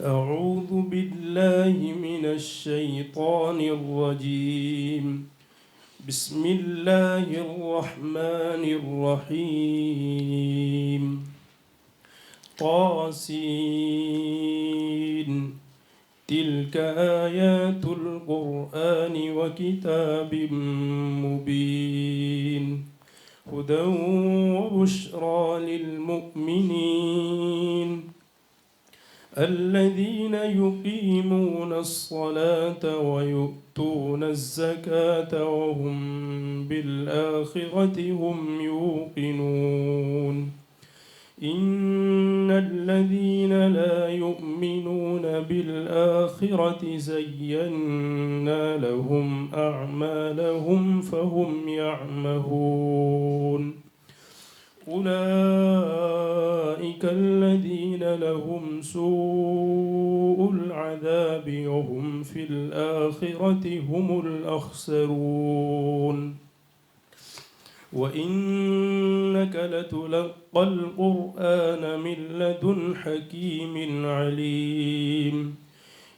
أعوذ بالله من الشيطان الرجيم. بسم الله الرحمن الرحيم. طاسين تلك آيات القرآن وكتاب مبين هدى وبشرى للمؤمنين الذين يقيمون الصلاة ويؤتون الزكاة وهم بالآخرة هم يوقنون إن الذين لا يؤمنون بالآخرة زينا لهم أعمالهم فهم يعمهون أولئك الذين لهم سوء العذاب وهم في الآخرة هم الأخسرون وإنك لتلقى القرآن من لدن حكيم عليم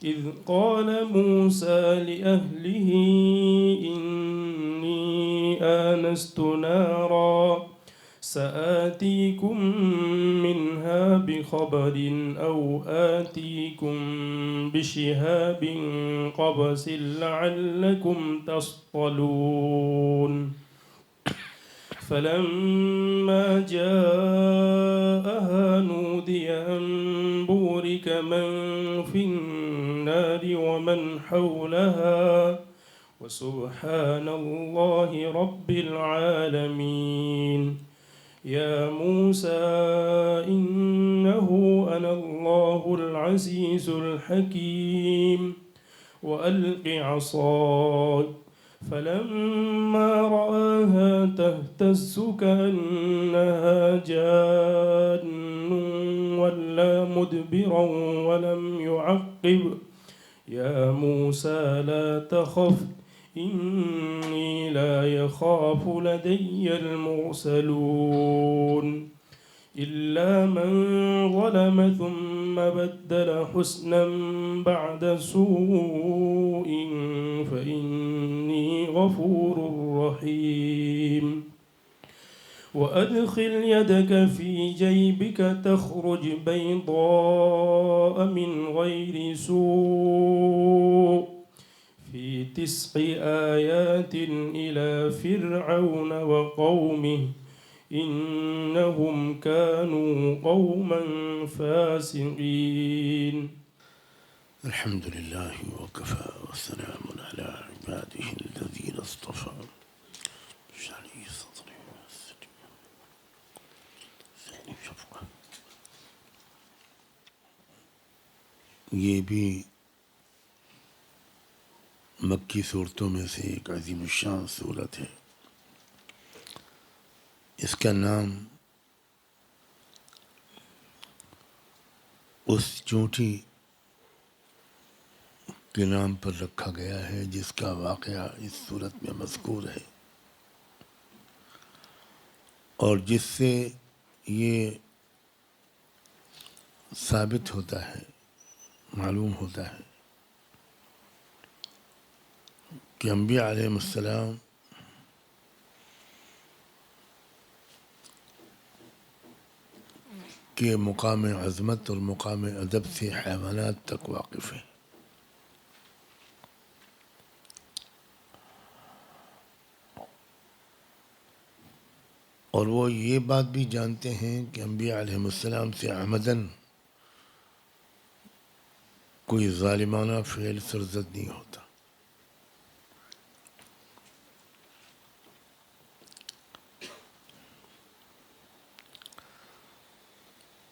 إذ قال موسى لأهله إني آنست نارا سآتيكم منها بخبر أو آتيكم بشهاب قبس لعلكم تصطلون فلما جاءها نودي أن بورك من في النار ومن حولها وسبحان الله رب العالمين يا موسى إنه أنا الله العزيز الحكيم وألق عصاك فلما رآها تهتز كأنها جان ولا مدبرا ولم يعقب يا موسى لا تخف إني لا يخاف لدي المرسلون إلا من ظلم ثم بدل حسنا بعد سوء فإني غفور رحيم وأدخل يدك في جيبك تخرج بيضاء من غير سوء في 9 آيات إلى فرعون وقومه إنهم كانوا قوما فاسقين. الحمد لله وكفى وسلام على عباده الذين اصطفى. یہ بھی مکی صورتوں میں سے ایک عظیم الشان صورت ہے. اس کا نام اس چونٹی کے نام پر رکھا گیا ہے جس کا واقعہ اس صورت میں مذکور ہے اور جس سے یہ ثابت ہوتا ہے، معلوم ہوتا ہے کہ انبیاء علیہ السلام کے مقام عظمت اور مقام ادب سے حیوانات تک واقف ہیں. اور وہ یہ بات بھی جانتے ہیں کہ انبیاء علیہ السلام سے عمدن کوئی ظالمانہ فعل سرزد نہیں ہوتا.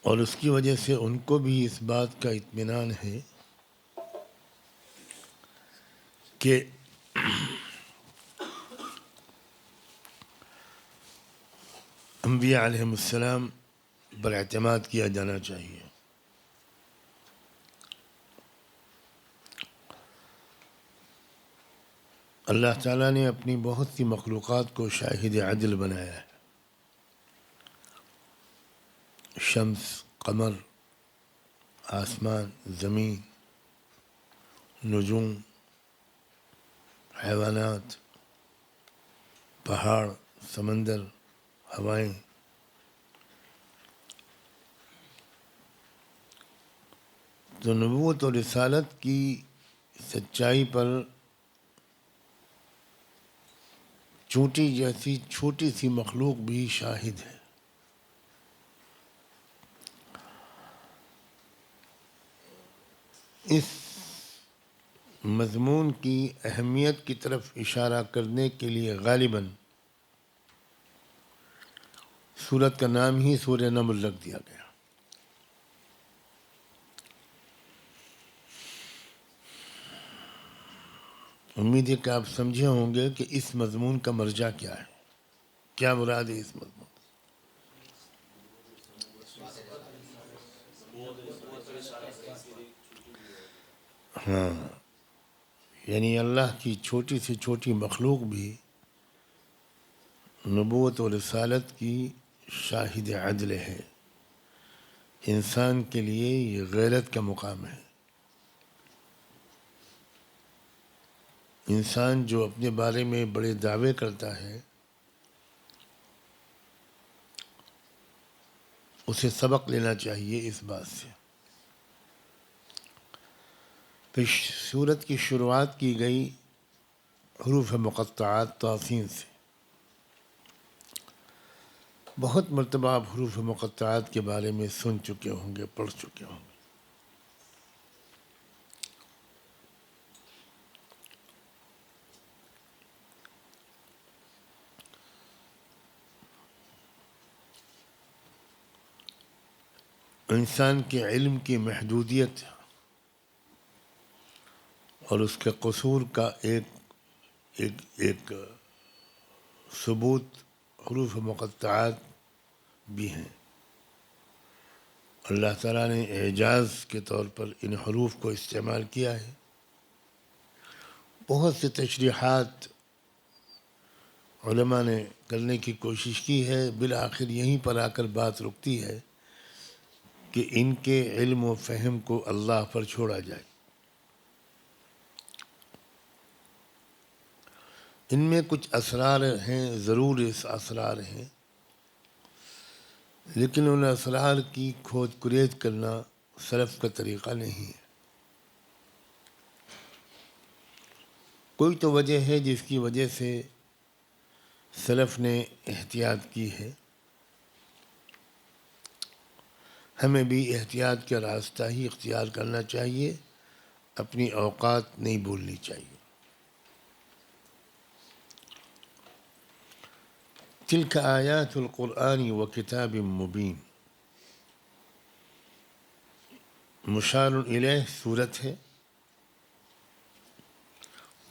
اور اس کی وجہ سے ان کو بھی اس بات کا اطمینان ہے کہ انبیاء علیہ السلام پر اعتماد کیا جانا چاہیے. اللہ تعالیٰ نے اپنی بہت سی مخلوقات کو شاہد عدل بنایا ہے. شمس، قمر، آسمان، زمین، نجوم، حیوانات، پہاڑ، سمندر، ہوائیں، تو نبوت اور رسالت کی سچائی پر چونٹی جیسی چھوٹی سی مخلوق بھی شاہد ہے۔ اس مضمون کی اہمیت کی طرف اشارہ کرنے کے لیے غالباً سورت کا نام ہی سورہ نمل رکھ دیا گیا۔ امید ہے کہ آپ سمجھے ہوں گے کہ اس مضمون کا مرجع کیا ہے، کیا مراد ہے اس مضمون۔ ہاں، یعنی اللہ کی چھوٹی سے چھوٹی مخلوق بھی نبوت و رسالت کی شاہد عدل ہے۔ انسان کے لیے یہ غیرت کا مقام ہے۔ انسان جو اپنے بارے میں بڑے دعوے کرتا ہے، اسے سبق لینا چاہیے اس بات سے۔ پھر سورت کی شروعات کی گئی حروف مقطعات طاسین سے۔ بہت مرتبہ آپ حروف مقطعات کے بارے میں سن چکے ہوں گے، پڑھ چکے ہوں گے۔ انسان کے علم کی محدودیت اور اس کے قصور کا ایک ثبوت حروف مقطعات بھی ہیں۔ اللہ تعالیٰ نے اعجاز کے طور پر ان حروف کو استعمال کیا ہے۔ بہت سے تشریحات علماء نے کرنے کی کوشش کی ہے، بالآخر یہیں پر آ کر بات رکتی ہے کہ ان کے علم و فہم کو اللہ پر چھوڑا جائے۔ ان میں کچھ اسرار ہیں، ضرور اس اسرار ہیں، لیکن ان اسرار کی کھود کرید کرنا سلف کا طریقہ نہیں ہے۔ کوئی تو وجہ ہے جس کی وجہ سے سلف نے احتیاط کی ہے۔ ہمیں بھی احتیاط کا راستہ ہی اختیار کرنا چاہیے، اپنی اوقات نہیں بھولنی چاہیے۔ تلک آیات القرآن و کتاب مبین، مشار الیہ صورت ہے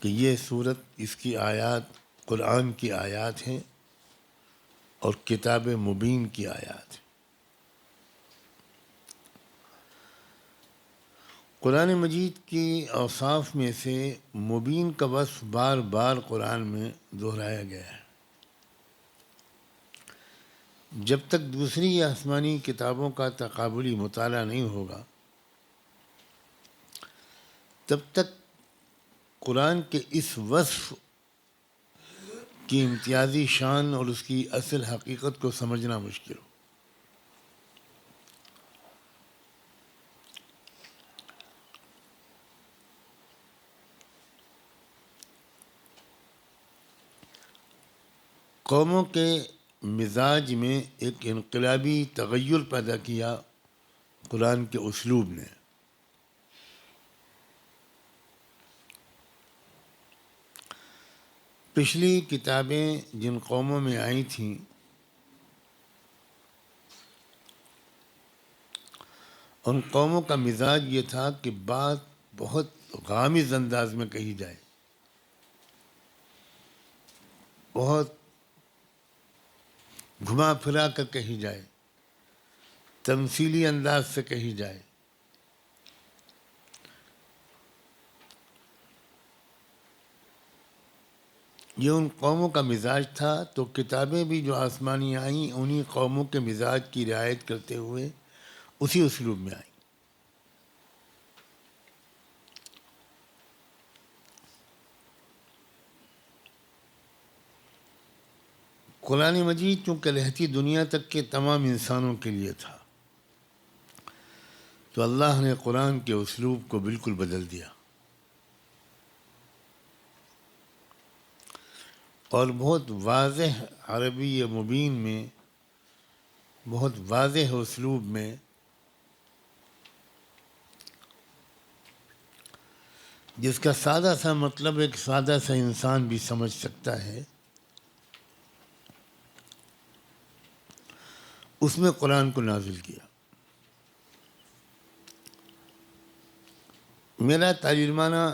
کہ یہ صورت، اس کی آیات قرآن کی آیات ہیں اور کتاب مبین کی آیات ہیں۔ قرآن مجید کی اوصاف میں سے مبین کا وصف بار بار قرآن میں دہرایا گیا ہے۔ جب تک دوسری آسمانی کتابوں کا تقابلی مطالعہ نہیں ہوگا، تب تک قرآن کے اس وصف کی امتیازی شان اور اس کی اصل حقیقت کو سمجھنا مشکل ہو۔ قوموں کے مزاج میں ایک انقلابی تغیر پیدا کیا قرآن کے اسلوب نے۔ پچھلی کتابیں جن قوموں میں آئی تھیں، ان قوموں کا مزاج یہ تھا کہ بات بہت غامض انداز میں کہی جائے، بہت گھما پھرا کر کہی جائے، تمثیلی انداز سے کہی جائے۔ یہ ان قوموں کا مزاج تھا، تو کتابیں بھی جو آسمانی آئیں انہی قوموں کے مزاج کی رعایت کرتے ہوئے اسی اسلوب میں آئیں۔ قرآن مجید چونکہ رہتی دنیا تک کے تمام انسانوں کے لیے تھا، تو اللہ نے قرآن کے اسلوب کو بالکل بدل دیا اور بہت واضح عربی مبین میں، بہت واضح اسلوب میں جس کا سادہ سا مطلب ایک سادہ سا انسان بھی سمجھ سکتا ہے، اس میں قرآن کو نازل کیا۔ میرا ترجمانہ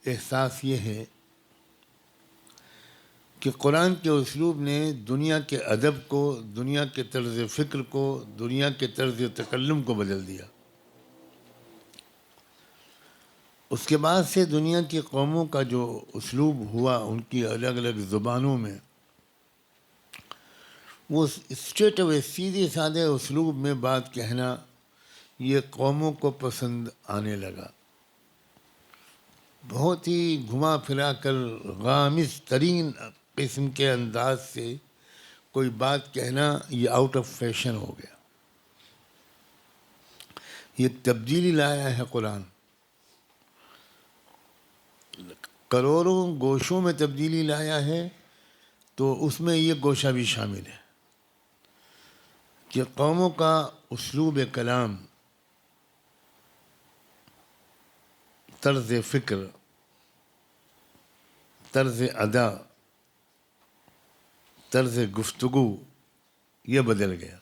احساس یہ ہے کہ قرآن کے اسلوب نے دنیا کے ادب کو، دنیا کے طرز فکر کو، دنیا کے طرز تکلم کو بدل دیا۔ اس کے بعد سے دنیا کی قوموں کا جو اسلوب ہوا ان کی الگ الگ زبانوں میں، وہ اسٹریٹ اوے سیدھے سادھے اسلوب میں بات کہنا یہ قوموں کو پسند آنے لگا۔ بہت ہی گھما پھرا کر غامض ترین قسم کے انداز سے کوئی بات کہنا یہ آؤٹ آف فیشن ہو گیا۔ یہ تبدیلی لایا ہے قرآن، کروڑوں گوشوں میں تبدیلی لایا ہے، تو اس میں یہ گوشہ بھی شامل ہے کہ قوموں کا اسلوب کلام، طرز فکر، طرز ادا، طرز گفتگو یہ بدل گیا۔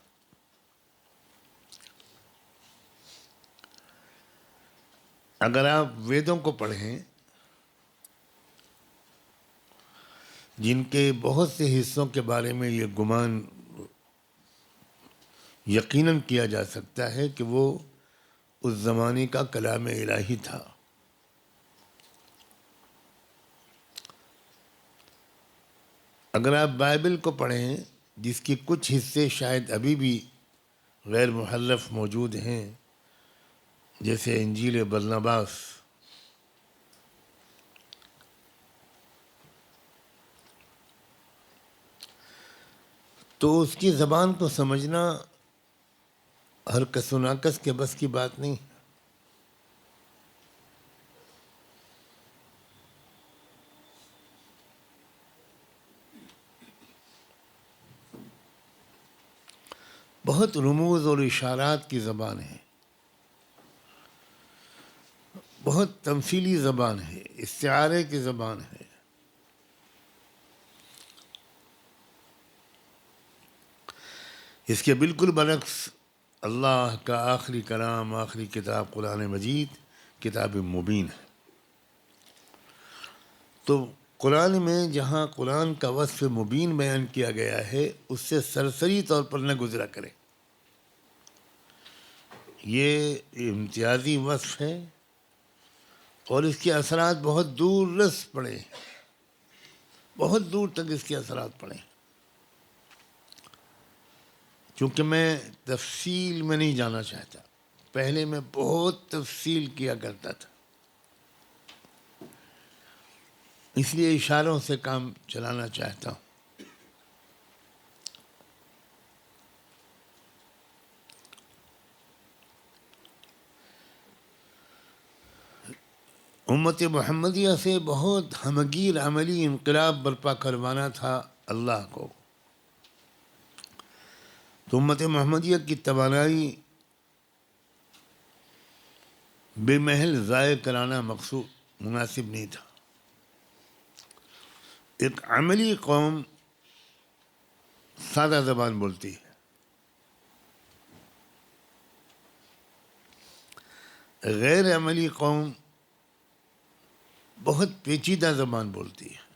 اگر آپ ویدوں کو پڑھیں جن کے بہت سے حصوں کے بارے میں یہ گمان یقیناً کیا جا سکتا ہے کہ وہ اس زمانے کا کلام الہی تھا، اگر آپ بائبل کو پڑھیں جس کی کچھ حصے شاید ابھی بھی غیر محرف موجود ہیں، جیسے انجیل برناباس، تو اس کی زبان کو سمجھنا ہر کس و ناکس کے بس کی بات نہیں۔ بہت رموز اور اشارات کی زبان ہے، بہت تمثیلی زبان ہے، استعارے کی زبان ہے۔ اس کے بالکل برعکس اللہ کا آخری کلام، آخری کتاب قرآن مجید کتاب مبین ہے۔ تو قرآن میں جہاں قرآن کا وصف مبین بیان کیا گیا ہے، اس سے سرسری طور پر نہ گزرا کریں۔ یہ امتیازی وصف ہے اور اس کے اثرات بہت دور رس پڑے ہیں، بہت دور تک اس کے اثرات پڑے ہیں۔ چونکہ میں تفصیل میں نہیں جانا چاہتا، پہلے میں بہت تفصیل کیا کرتا تھا، اس لیے اشاروں سے کام چلانا چاہتا ہوں۔ امت محمدیہ سے بہت ہمگیر عملی انقلاب برپا کروانا تھا اللہ کو، تو امت محمدیہ کی توانائی بے محل ضائع کرانا مقصود مناسب نہیں تھا۔ ایک عملی قوم سادہ زبان بولتی ہے، غیر عملی قوم بہت پیچیدہ زبان بولتی ہے۔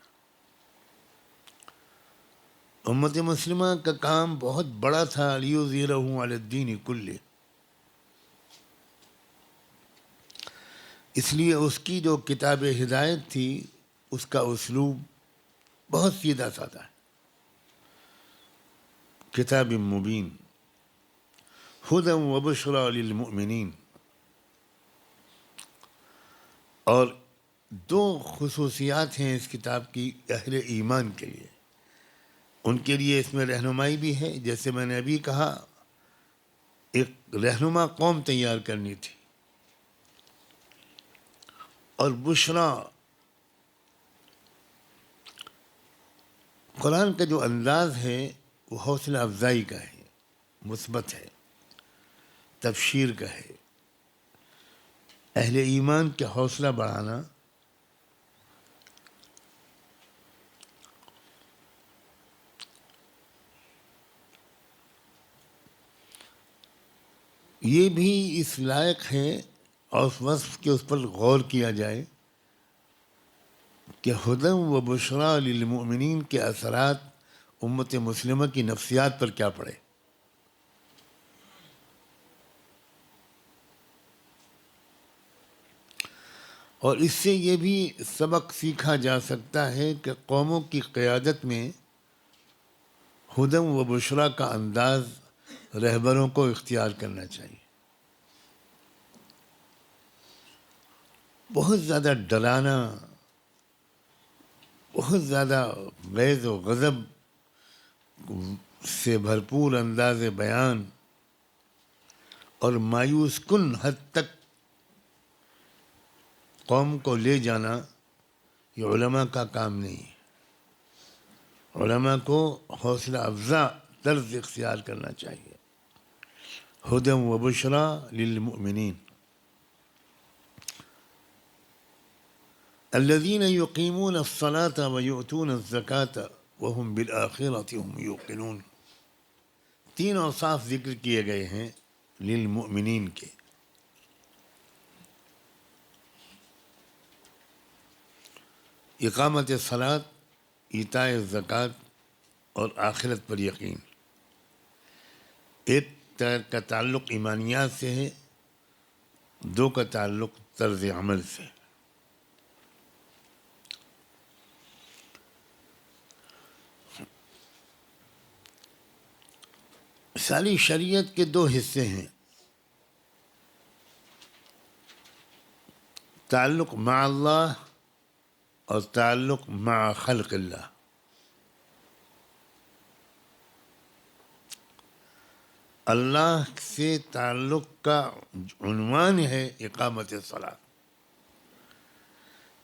امت مسلمہ کا کام بہت بڑا تھا، لیظہرہ علی الدین کلہ، اس لیے اس کی جو کتاب ہدایت تھی اس کا اسلوب بہت سیدھا سادہ ہے۔ کتاب مبین ہدی و بشری للمؤمنین، اور دو خصوصیات ہیں اس کتاب کی اہل ایمان کے لیے۔ ان کے لیے اس میں رہنمائی بھی ہے. جیسے میں نے ابھی کہا ایک رہنما قوم تیار کرنی تھی. اور بشرا قرآن کا جو انداز ہے وہ حوصلہ افزائی کا ہے، مثبت ہے، تبشیر کا ہے، اہل ایمان کے حوصلہ بڑھانا. یہ بھی اس لائق ہے اور اس وصف کے اس پر غور کیا جائے کہ ہدی و بشریٰ للمؤمنین کے اثرات امت مسلمہ کی نفسیات پر کیا پڑے. اور اس سے یہ بھی سبق سیکھا جا سکتا ہے کہ قوموں کی قیادت میں ہدی و بشریٰ کا انداز رہبروں کو اختیار کرنا چاہیے. بہت زیادہ ڈرانا، بہت زیادہ غیظ و غضب سے بھرپور انداز بیان اور مایوس کن حد تک قوم کو لے جانا یہ علماء کا کام نہیں ہے. علماء کو حوصلہ افزا طرز اختیار کرنا چاہیے. ہدی و بشریٰ للمؤمنین الذین یقیمون الصلاة ویؤتون الزکاة وهم بالآخرة هم یوقنون. تین اوصاف ذکر کیے گئے ہیں للمؤمنین کے. اقامت صلاۃ، ایتاء زکوٰۃ اور آخرت پر یقین. ایک کا تعلق ایمانیات سے ہے، دو کا تعلق طرز عمل سے. ساری شریعت کے دو حصے ہیں، تعلق مع اللہ اور تعلق مع خلق اللہ. اللہ سے تعلق کا عنوان ہے اقامت صلاۃ.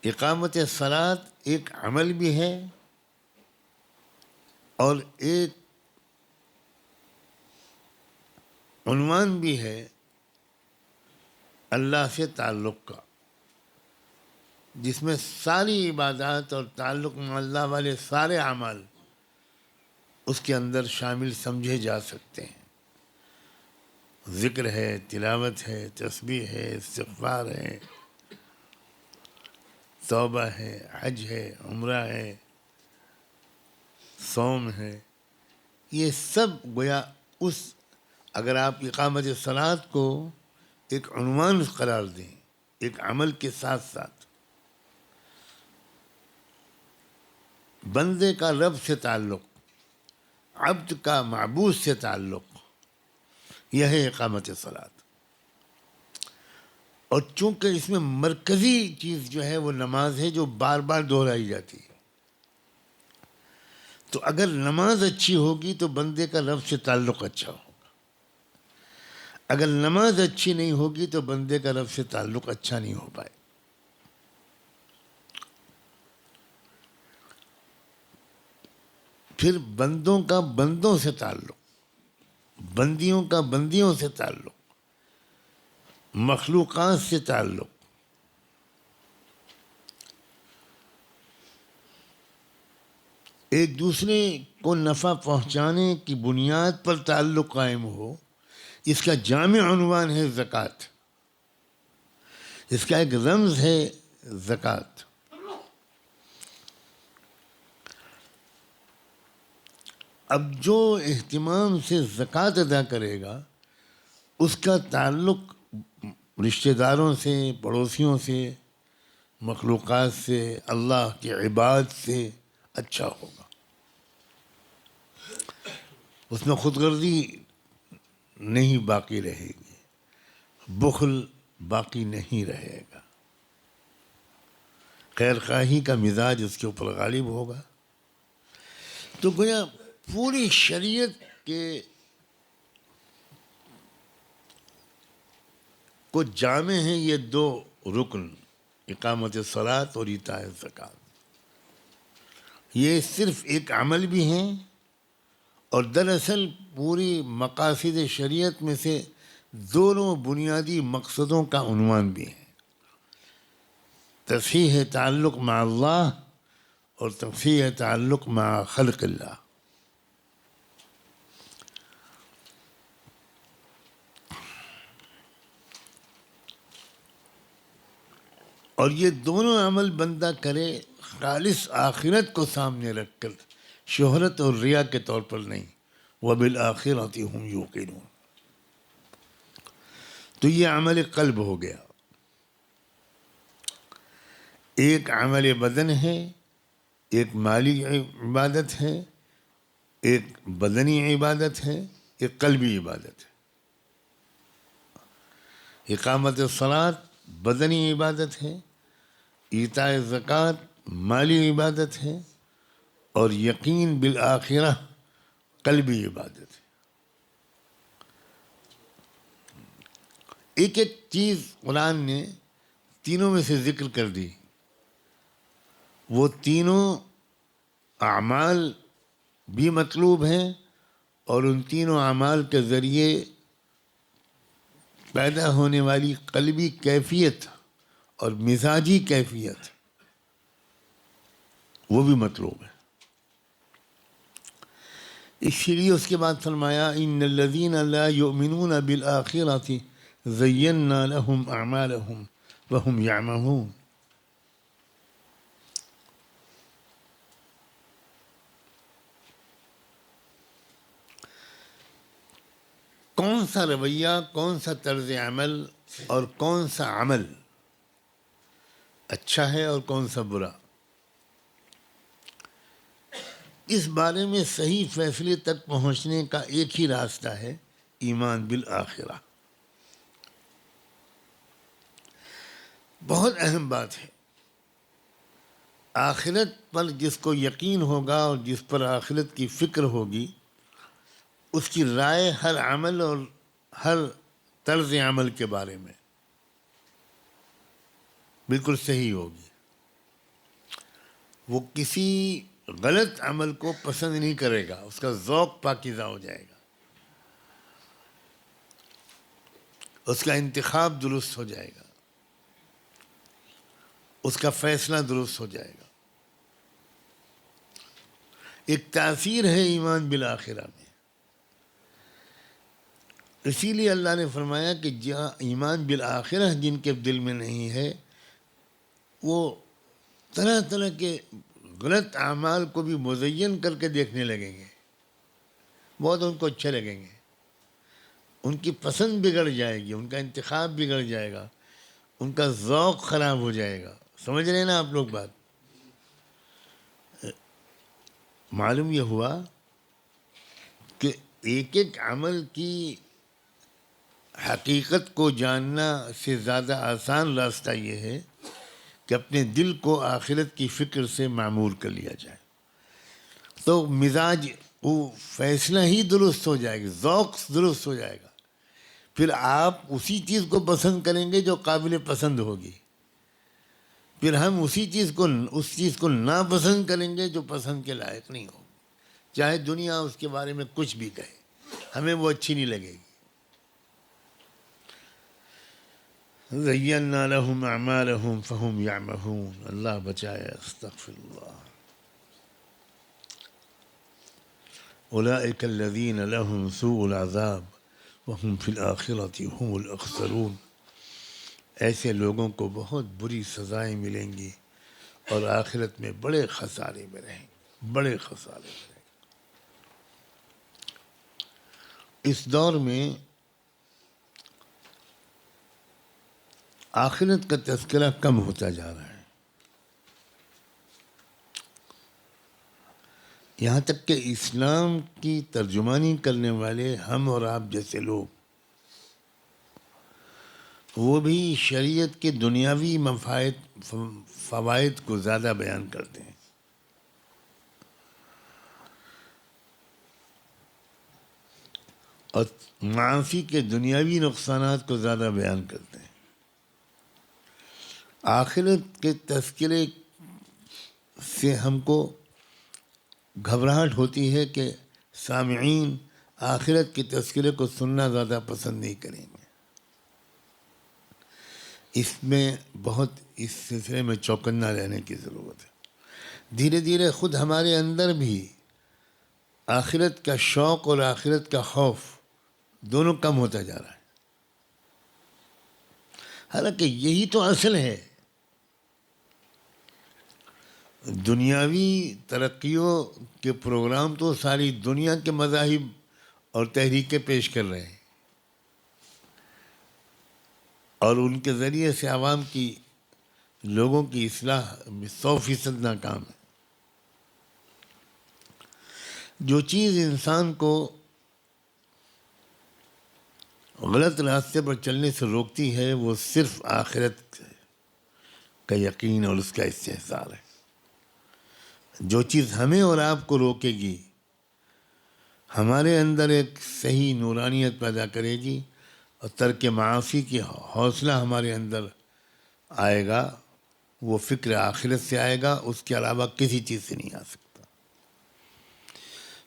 اقامت صلاۃ ایک عمل بھی ہے اور ایک عنوان بھی ہے اللہ سے تعلق کا، جس میں ساری عبادات اور تعلق مع اللہ والے سارے اعمال اس کے اندر شامل سمجھے جا سکتے ہیں. ذکر ہے، تلاوت ہے، تسبیح ہے، استغفار ہے، توبہ ہے، حج ہے، عمرہ ہے، صوم ہے. یہ سب گویا اس اگر آپ اقامت صلاۃ کو ایک عنوان قرار دیں، ایک عمل کے ساتھ ساتھ بندے کا رب سے تعلق، عبد کا معبود سے تعلق، یہ ہے اقامت صلاۃ. اور چونکہ اس میں مرکزی چیز جو ہے وہ نماز ہے، جو بار بار دہرائی جاتی ہے، تو اگر نماز اچھی ہوگی تو بندے کا رب سے تعلق اچھا ہوگا. اگر نماز اچھی نہیں ہوگی تو بندے کا رب سے تعلق اچھا نہیں ہو پائے. پھر بندوں کا بندوں سے تعلق، بندیوں کا بندیوں سے تعلق، مخلوقات سے تعلق، ایک دوسرے کو نفع پہنچانے کی بنیاد پر تعلق قائم ہو. اس کا جامع عنوان ہے زکوٰۃ. اس کا ایک رمز ہے زکوٰۃ. اب جو اہتمام سے زکوٰۃ ادا کرے گا اس کا تعلق رشتہ داروں سے، پڑوسیوں سے، مخلوقات سے، اللہ کے عباد سے اچھا ہوگا. اس میں خود غرضی نہیں باقی رہے گی، بخل باقی نہیں رہے گا، خیر خواہی کا مزاج اس کے اوپر غالب ہوگا. تو گویا پوری شریعت کے کو جامع ہیں یہ دو رکن، اقامت صلاۃ اور ایتاء زکوٰۃ. یہ صرف ایک عمل بھی ہیں اور دراصل پوری مقاصد شریعت میں سے دونوں بنیادی مقصدوں کا عنوان بھی ہے، تصحیح تعلق مع اللہ اور تصحیح تعلق مع خلق اللہ. اور یہ دونوں عمل بندہ کرے خالص آخرت کو سامنے رکھ کر، شہرت اور ریا کے طور پر نہیں. وَبِالْآخِرَةِ هُمْ يُوقِنُونَ. تو یہ عمل قلب ہو گیا. ایک عمل بدن ہے، ایک مالی عبادت ہے، ایک بدنی عبادت ہے، ایک قلبی عبادت ہے. اقامت الصلاۃ بدنی عبادت ہے، ایتاء زکوٰۃ مالی عبادت ہے، اور یقین بالآخرہ قلبی عبادت ہے. ایک ایک چیز قرآن نے تینوں میں سے ذکر کر دی. وہ تینوں اعمال بھی مطلوب ہیں اور ان تینوں اعمال کے ذریعے پیدا ہونے والی قلبی کیفیت اور مزاجی کیفیت وہ بھی مطلوب ہے. اسی لیے اس کے بعد فرمایا ان الذین لا یؤمنون بالآخرۃ زینا لهم اعمالهم وهم یعمہون. کون سا رویہ، کون سا طرز عمل اور کون سا عمل اچھا ہے اور کون سا برا، اس بارے میں صحیح فیصلے تک پہنچنے کا ایک ہی راستہ ہے، ایمان بالآخرہ. بہت اہم بات ہے. آخرت پر جس کو یقین ہوگا اور جس پر آخرت کی فکر ہوگی، اس کی رائے ہر عمل اور ہر طرز عمل کے بارے میں بالکل صحیح ہوگی. وہ کسی غلط عمل کو پسند نہیں کرے گا، اس کا ذوق پاکیزہ ہو جائے گا، اس کا انتخاب درست ہو جائے گا، اس کا فیصلہ درست ہو جائے گا. ایک تاثیر ہے ایمان بالآخرہ میں. اسی لیے اللہ نے فرمایا کہ جہاں ایمان بالآخرہ جن کے دل میں نہیں ہے، وہ طرح طرح کے غلط اعمال کو بھی مزین کر کے دیکھنے لگیں گے. بہت ان کو اچھے لگیں گے، ان کی پسند بگڑ جائے گی، ان کا انتخاب بگڑ جائے گا، ان کا ذوق خراب ہو جائے گا. سمجھ رہے ہیں نا آپ لوگ بات؟ معلوم یہ ہوا کہ ایک ایک عمل کی حقیقت کو جاننا سے زیادہ آسان راستہ یہ ہے کہ اپنے دل کو آخرت کی فکر سے معمور کر لیا جائے. تو مزاج وہ فیصلہ ہی درست ہو جائے گا، ذوق درست ہو جائے گا. پھر آپ اسی چیز کو پسند کریں گے جو قابل پسند ہوگی. پھر ہم اس چیز کو ناپسند کریں گے جو پسند کے لائق نہیں ہوگی. چاہے دنیا اس کے بارے میں کچھ بھی کہے، ہمیں وہ اچھی نہیں لگے گی. زینا لهم اعمالهم فهم یعمہون. اللہ بچائے، استغفر اللہ. اولئک الذین لهم سوء العذاب وهم فی الآخرۃ هم الاخسرون. ایسے لوگوں کو بہت بری سزائیں ملیں گی اور آخرت میں بڑے خسارے میں رہیں گے، بڑے خسارے میں رہیں گے. اس دور میں آخرت کا تذکرہ کم ہوتا جا رہا ہے. یہاں تک کہ اسلام کی ترجمانی کرنے والے ہم اور آپ جیسے لوگ، وہ بھی شریعت کے دنیاوی فوائد کو زیادہ بیان کرتے ہیں. اور معاشی کے دنیاوی نقصانات کو زیادہ بیان کرتے ہیں۔ آخرت کے تذکرے سے ہم کو گھبراہٹ ہوتی ہے کہ سامعین آخرت کے تذکرے کو سننا زیادہ پسند نہیں کریں گے۔ اس میں بہت اس سلسلے میں چوکنا رہنے کی ضرورت ہے۔ دھیرے دھیرے خود ہمارے اندر بھی آخرت کا شوق اور آخرت کا خوف دونوں کم ہوتا جا رہا ہے، حالانکہ یہی تو اصل ہے۔ دنیاوی ترقیوں کے پروگرام تو ساری دنیا کے مذاہب اور تحریکیں پیش کر رہے ہیں، اور ان کے ذریعے سے عوام کی لوگوں کی اصلاح 100% ناکام ہے۔ جو چیز انسان کو غلط راستے پر چلنے سے روکتی ہے وہ صرف آخرت کا یقین اور اس کا استحصال ہے۔ جو چیز ہمیں اور آپ کو روکے گی، ہمارے اندر ایک صحیح نورانیت پیدا کرے گی اور ترک معاصی کی حوصلہ ہمارے اندر آئے گا، وہ فکر آخرت سے آئے گا، اس کے علاوہ کسی چیز سے نہیں آ سکتا۔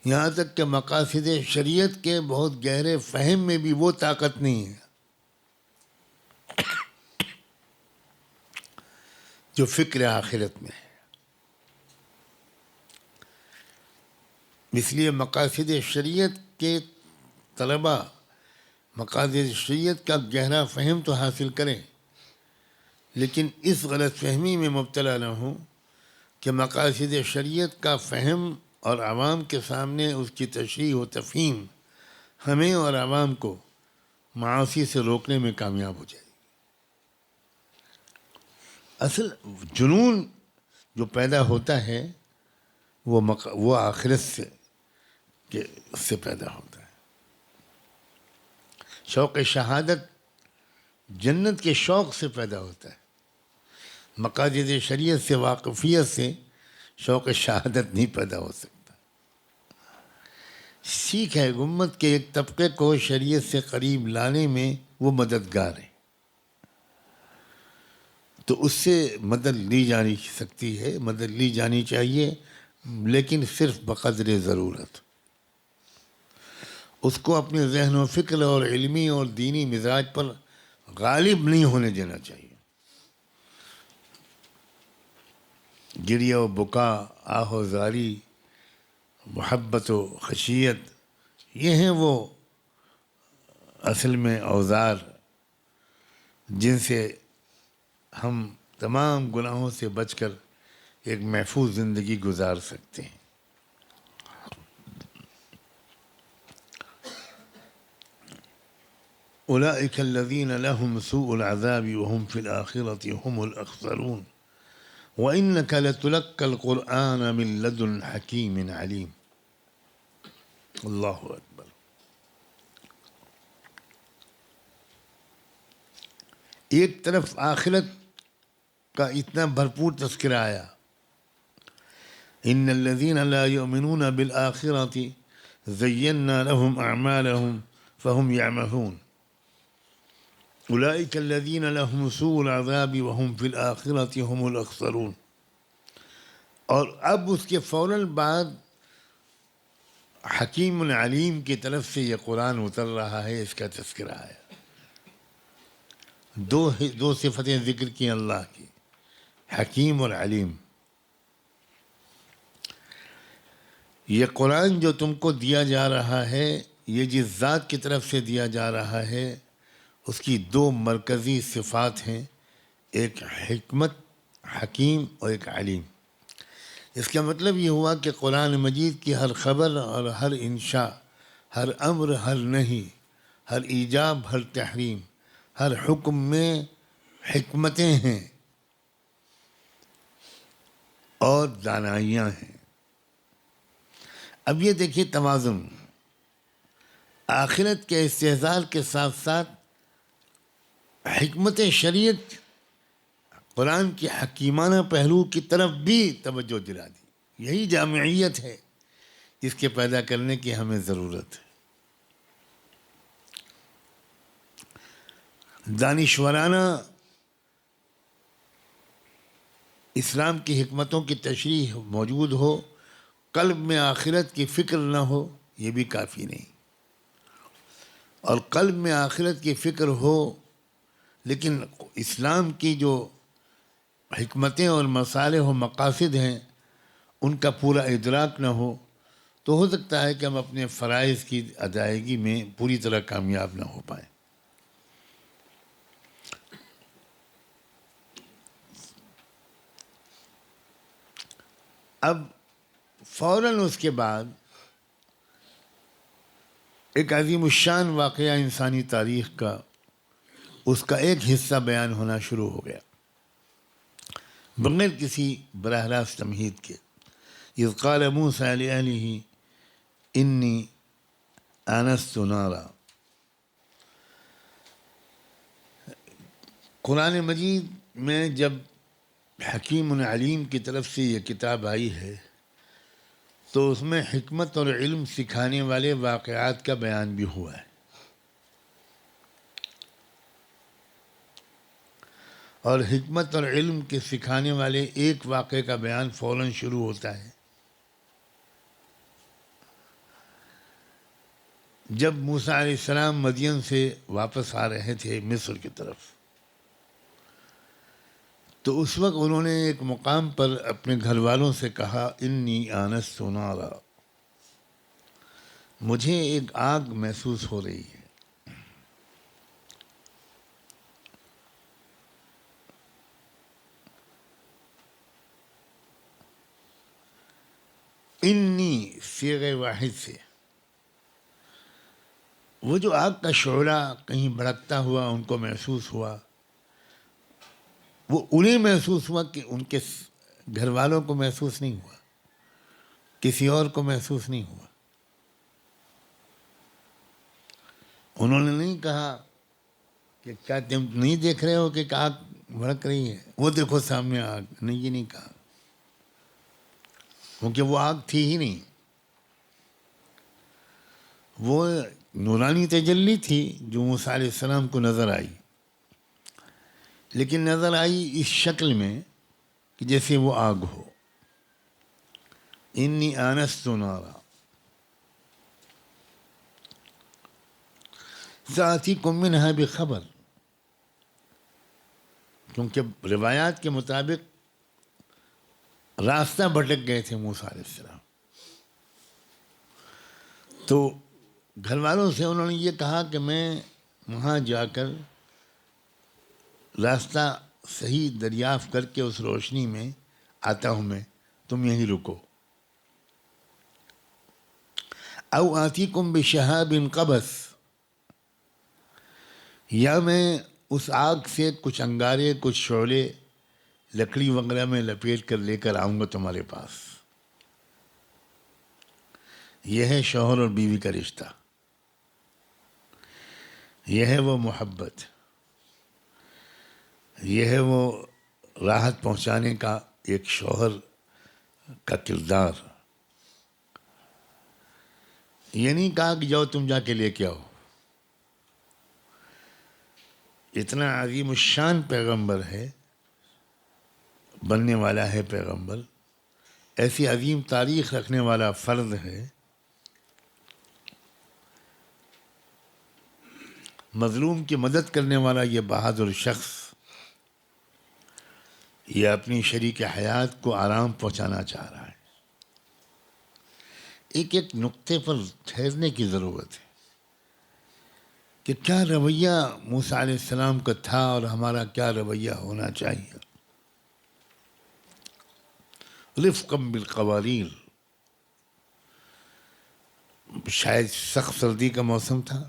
یہاں تک کہ مقاصد شریعت کے بہت گہرے فہم میں بھی وہ طاقت نہیں ہے جو فکر آخرت میں ہے۔ اس لیے مقاصد شریعت کے طلباء مقاصد شریعت کا گہرا فہم تو حاصل کریں، لیکن اس غلط فہمی میں مبتلا نہ ہوں کہ مقاصد شریعت کا فہم اور عوام کے سامنے اس کی تشریح و تفہیم ہمیں اور عوام کو معاصی سے روکنے میں کامیاب ہو جائے گی۔ اصل جنون جو پیدا ہوتا ہے وہ آخرت سے پیدا ہوتا ہے۔ شوق شہادت جنت کے شوق سے پیدا ہوتا ہے، مقاصد شریعت سے واقفیت سے شوق شہادت نہیں پیدا ہو سکتا۔ سیکھ ہے امت کے ایک طبقے کو شریعت سے قریب لانے میں وہ مددگار ہے، تو اس سے مدد لی جانی سکتی ہے، مدد لی جانی چاہیے، لیکن صرف بقدر ضرورت۔ اس کو اپنے ذہن و فکر اور علمی اور دینی مزاج پر غالب نہیں ہونے دینا چاہیے۔ گریہ و بکا، آہ و زاری، محبت و خشیت، یہ ہیں وہ اصل میں اوزار جن سے ہم تمام گناہوں سے بچ کر ایک محفوظ زندگی گزار سکتے ہیں۔ اولئک الذین لهم سوء العذاب وهم فی الآخرة هم الاخسرون وإنک لتلقى القرآن من لدن حکیم علیم۔ اللہ اکبر۔ ایک طرف آخرت کا اتنا بھرپور تذکرہ آیا، ان الذین لا یؤمنون بالآخرة زینا لهم اعمالهم فهم یعمهون اولئک الذین لهم سوء العذاب وهم فی الآخرة هم الاخسرون۔ اور اب اس کے فوراً بعد حکیم علیم کی طرف سے یہ قرآن اتر رہا ہے، اس کا تذکرہ ہے۔ دو صفتیں ذکر کی اللہ کی، حکیم اور علیم۔ یہ قرآن جو تم کو دیا جا رہا ہے، یہ جس ذات کی طرف سے دیا جا رہا ہے، اس کی دو مرکزی صفات ہیں، ایک حکمت حکیم اور ایک علیم۔ اس کا مطلب یہ ہوا کہ قرآن مجید کی ہر خبر اور ہر انشاء، ہر امر، ہر نہی، ہر ایجاب، ہر تحریم، ہر حکم میں حکمتیں ہیں اور دانائیاں ہیں۔ اب یہ دیکھیے توازن، آخرت کے استحصال کے ساتھ ساتھ حکمت شریعت قرآن کی حکیمانہ پہلو کی طرف بھی توجہ دلا دی۔ یہی جامعیت ہے، اس کے پیدا کرنے کی ہمیں ضرورت ہے۔ دانشورانہ اسلام کی حکمتوں کی تشریح موجود ہو، قلب میں آخرت کی فکر نہ ہو، یہ بھی کافی نہیں. اور قلب میں آخرت کی فکر ہو لیکن اسلام کی جو حکمتیں اور مصالح و مقاصد ہیں ان کا پورا ادراک نہ ہو، تو ہو سکتا ہے کہ ہم اپنے فرائض کی ادائیگی میں پوری طرح کامیاب نہ ہو پائیں. اب فوراً اس کے بعد ایک عظیم الشان واقعہ انسانی تاریخ کا، اس کا ایک حصہ بیان ہونا شروع ہو گیا بغیر کسی براہ راست تمہید کے. اذ قال موسیٰ لأہلہ انی آنست نارا. قرآن مجید میں جب حکیم علیم کی طرف سے یہ کتاب آئی ہے تو اس میں حکمت اور علم سکھانے والے واقعات کا بیان بھی ہوا ہے. اور حکمت اور علم کے سکھانے والے ایک واقعے کا بیان فوراً شروع ہوتا ہے جب موسیٰ علیہ السلام مدین سے واپس آ رہے تھے مصر کی طرف. تو اس وقت انہوں نے ایک مقام پر اپنے گھر والوں سے کہا انی آنست نارا، مجھے ایک آگ محسوس ہو رہی ہے. انی صیغہ واحد سے وہ جو آگ کا شعلہ کہیں بھڑکتا ہوا ان کو محسوس ہوا، وہ انہیں محسوس ہوا کہ ان کے گھر والوں کو محسوس نہیں ہوا، کسی اور کو محسوس نہیں ہوا. انہوں نے نہیں کہا کہ کیا تم نہیں دیکھ رہے ہو کہ آگ بھڑک رہی ہے، وہ دیکھو سامنے آگ. نہیں، یہ نہیں کہا، کیونکہ وہ آگ تھی ہی نہیں. وہ نورانی تجلی تھی جو موسیٰ علیہ السلام کو نظر آئی، لیکن نظر آئی اس شکل میں کہ جیسے وہ آگ ہو. انی آنست نارا سآتیکم منہا بخبر. کیونکہ روایات کے مطابق راستہ بھٹک گئے تھے موسیٰ علیہ السلام. تو گھر والوں سے انہوں نے یہ کہا کہ میں وہاں جا کر راستہ صحیح دریافت کر کے اس روشنی میں آتا ہوں، میں تم یہیں رکو. او آتیکم بشہاب قبس، یا میں اس آگ سے کچھ انگارے، کچھ شعلے لکڑی وغیرہ میں لپیٹ کر لے کر آؤں گا تمہارے پاس. یہ ہے شوہر اور بیوی کا رشتہ، یہ ہے وہ محبت، یہ ہے وہ راحت پہنچانے کا ایک شوہر کا کردار. یہ نہیں کہا کہ جاؤ تم جا کے لے کے آؤ. اتنا عظیم الشان پیغمبر ہے، بننے والا ہے پیغمبر، ایسی عظیم تاریخ رکھنے والا فرد ہے، مظلوم کی مدد کرنے والا یہ بہادر شخص، یہ اپنی شریک حیات کو آرام پہنچانا چاہ رہا ہے. ایک ایک نقطے پر ٹھہرنے کی ضرورت ہے کہ کیا رویہ موسیٰ علیہ السلام کا تھا اور ہمارا کیا رویہ ہونا چاہیے. رفقا بالقواریر. شاید سخت سردی کا موسم تھا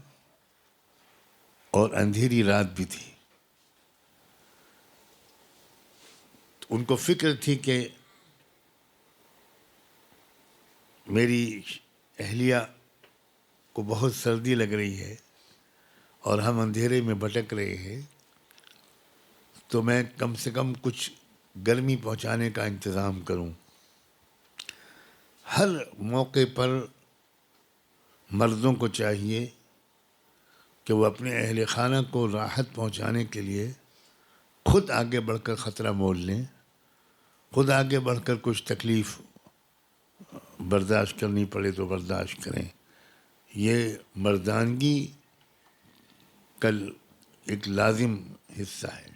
اور اندھیری رات بھی تھی. ان کو فکر تھی کہ میری اہلیہ کو بہت سردی لگ رہی ہے اور ہم اندھیرے میں بھٹک رہے ہیں، تو میں کم سے کم کچھ گرمی پہنچانے کا انتظام کروں. ہر موقع پر مردوں کو چاہیے کہ وہ اپنے اہل خانہ کو راحت پہنچانے کے لیے خود آگے بڑھ کر خطرہ مول لیں، خود آگے بڑھ کر کچھ تکلیف برداشت کرنی پڑے تو برداشت کریں. یہ مردانگی کا ایک لازم حصہ ہے.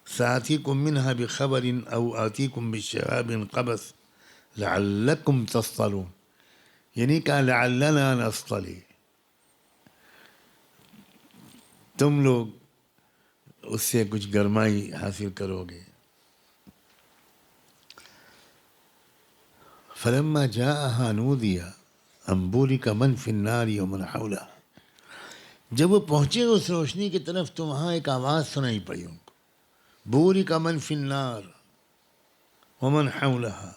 سآتیکم منہا بخبر او آتیکم بشہاب قبس لعلکم تصطلون، یعنی کہا لعلنا نصطلی، تم لوگ اس سے کچھ گرمائی حاصل کرو گے. فلما جاءها نودی ان بورک من فی النار ومن حولها، جب وہ پہنچے اس روشنی کی طرف تو وہاں ایک آواز سنائی پڑی ان کو، بورک من فی النار ومن حولها.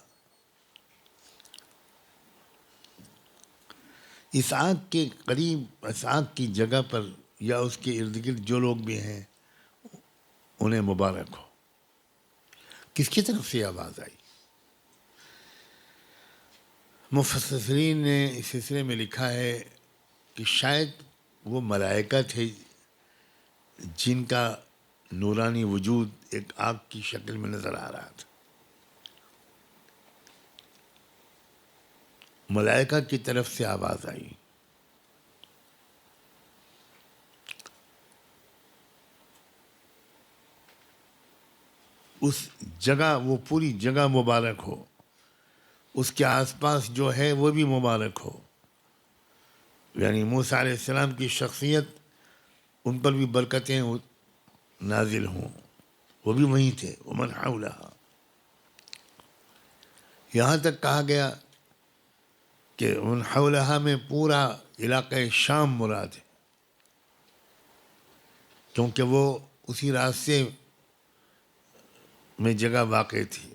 اس آگ کے قریب، اس آگ کی جگہ پر یا اس کے ارد گرد جو لوگ بھی ہیں انہیں مبارک ہو. کس کی طرف سے آواز آئی؟ مفسرین نے اس سلسلے میں لکھا ہے کہ شاید وہ ملائکہ تھے جن کا نورانی وجود ایک آگ کی شکل میں نظر آ رہا تھا. ملائکہ کی طرف سے آواز آئی. اس جگہ، وہ پوری جگہ مبارک ہو، اس کے آس پاس جو ہے وہ بھی مبارک ہو. یعنی موسیٰ علیہ السلام کی شخصیت، ان پر بھی برکتیں نازل ہوں، وہ بھی وہیں تھے. ومن حولها، یہاں تک کہا گیا کہ ومن حولها میں پورا علاقہ شام مراد ہے، کیونکہ وہ اسی راستے میں جگہ واقع تھی.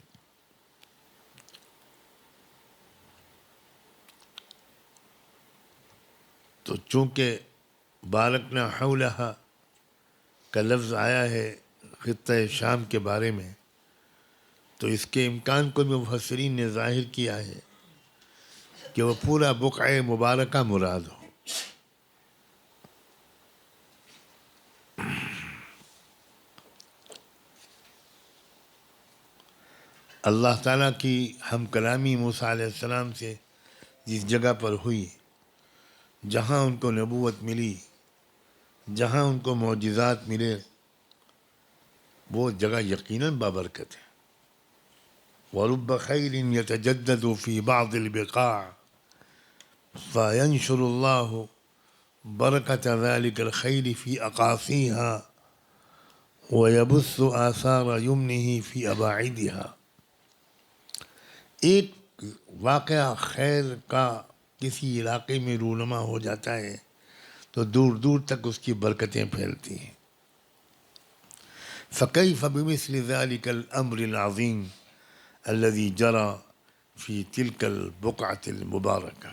تو چونکہ بارکنا حولہا کا لفظ آیا ہے خطہ شام کے بارے میں، تو اس کے امکان کو بھی مفسرین نے ظاہر کیا ہے کہ وہ پورا بقعہ مبارکہ مراد ہو. اللہ تعالیٰ کی ہم کلامی موسیٰ علیہ السلام سے جس جگہ پر ہوئی، جہاں ان کو نبوت ملی، جہاں ان کو معجزات ملے، وہ جگہ یقیناً بابرکت ہے. وَرُبَّ خَيْرٍ يَتَجَدَّدُ فِي بَعْضِ الْبِقَاعِ فَيَنْشُرُ اللَّهُ بَرَكَةَ ذَلِكَ الْخَيْرِ فِي أَقَاصِيهَا وَيَبُثُّ آثَارَ يُمْنِهِ فِي أَبَاعِدِهَا. ایک واقعہ خیر کا کسی علاقے میں رونما ہو جاتا ہے تو دور دور تک اس کی برکتیں پھیلتی ہیں. فَكَيْفَ بِمِثْلِ ذَلِكَ الْأَمْرِ الْعَظِيمِ الَّذِي جَرَى فِي تِلْكَ الْبُقْعَةِ الْمُبَارَكَةِ.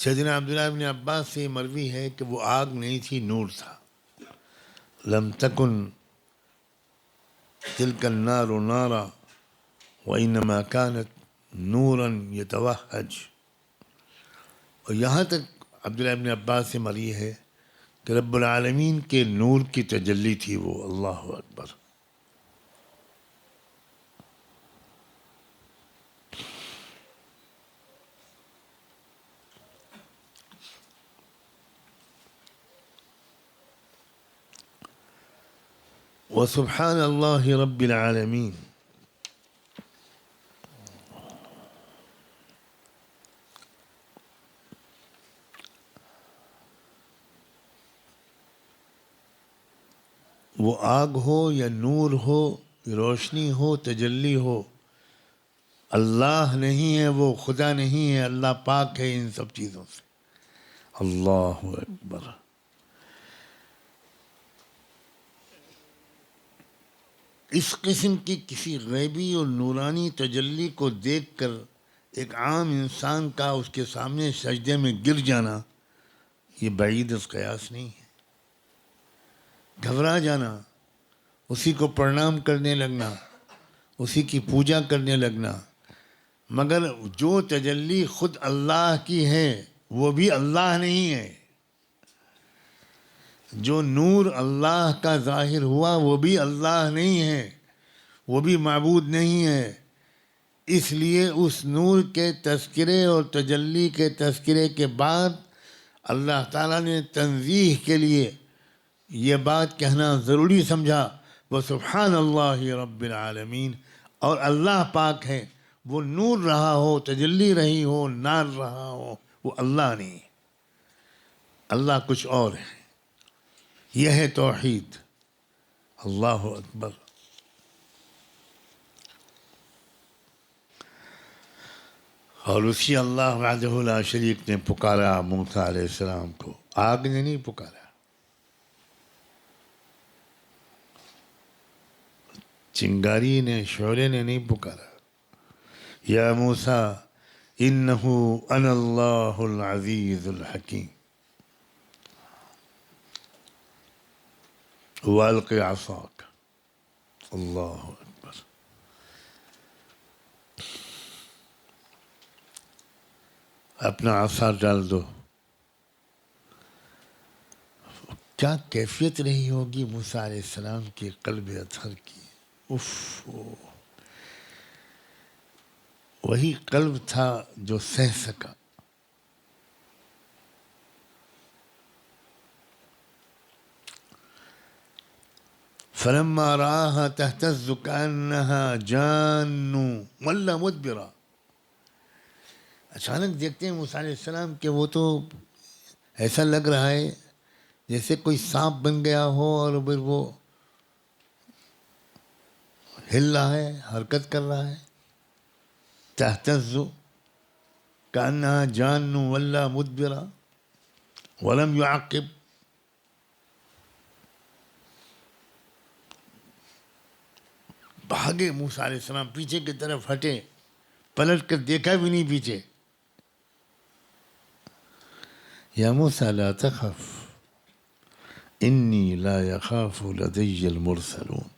سیدنا عبداللہ بن عباس سے مروی ہے کہ وہ آگ نہیں تھی، نور تھا. لم تکن تلک النار نارا وانما كانت نورا يتوہج. اور یہاں تک عبداللہ بن عباس سے مروی ہے کہ رب العالمین کے نور کی تجلی تھی وہ. اللہ اکبر. وسبحان اللہ رب العالمین. وہ آگ ہو یا نور ہو، روشنی ہو، تجلی ہو، اللہ نہیں ہے، وہ خدا نہیں ہے، اللہ پاک ہے ان سب چیزوں سے. اللہ اکبر. اس قسم کی کسی غیبی اور نورانی تجلی کو دیکھ کر ایک عام انسان کا اس کے سامنے سجدے میں گر جانا، یہ بعید از قیاس نہیں ہے. گھبرا جانا، اسی کو پرنام کرنے لگنا، اسی کی پوجا کرنے لگنا. مگر جو تجلی خود اللہ کی ہے وہ بھی اللہ نہیں ہے. جو نور اللہ کا ظاہر ہوا وہ بھی اللہ نہیں ہے, وہ بھی معبود نہیں ہے. اس لیے اس نور کے تذکرے اور تجلی کے تذکرے کے بعد اللہ تعالیٰ نے تنزیہ کے لیے یہ بات کہنا ضروری سمجھا, وہ سبحان اللہ رب العالمین. اور اللہ پاک ہے, وہ نور رہا ہو, تجلی رہی ہو, نار رہا ہو, وہ اللہ نہیں, اللہ کچھ اور ہے. یہ ہے توحید. اللہ اکبر. اور اسی اللہ وحدہ لا شریک نے پکارا موسیٰ علیہ السلام کو, آگ نے نہیں پکارا, چنگاری نے, شعلے نے نہیں پکارا. یا موسیٰ انہ انا اللہ العزیز الحکیم والق عصاک. اللہ اکبر. اپنا عصا ڈال دو. کیا کیفیت رہی ہوگی موسیٰ علیہ السلام کے قلب اطہر کی. اف, وہی قلب تھا جو سہ سکا. فلما رآها تهتز كأنها جان ولا مدبرا. اچانک دیکھتے ہیں موسیٰ علیہ السلام کہ وہ تو ایسا لگ رہا ہے جیسے کوئی سانپ بن گیا ہو اور پھر وہ ہل رہا ہے, حرکت کر رہا ہے. تہتز کأنها جان ولا مدبرا ولم يعقب. بھاگے موسیٰ علیہ السلام, پیچھے کی طرف ہٹے, پلٹ کر دیکھا بھی نہیں پیچھے. یا موسیٰ لا تخف انی لا یخاف لدی المرسلون.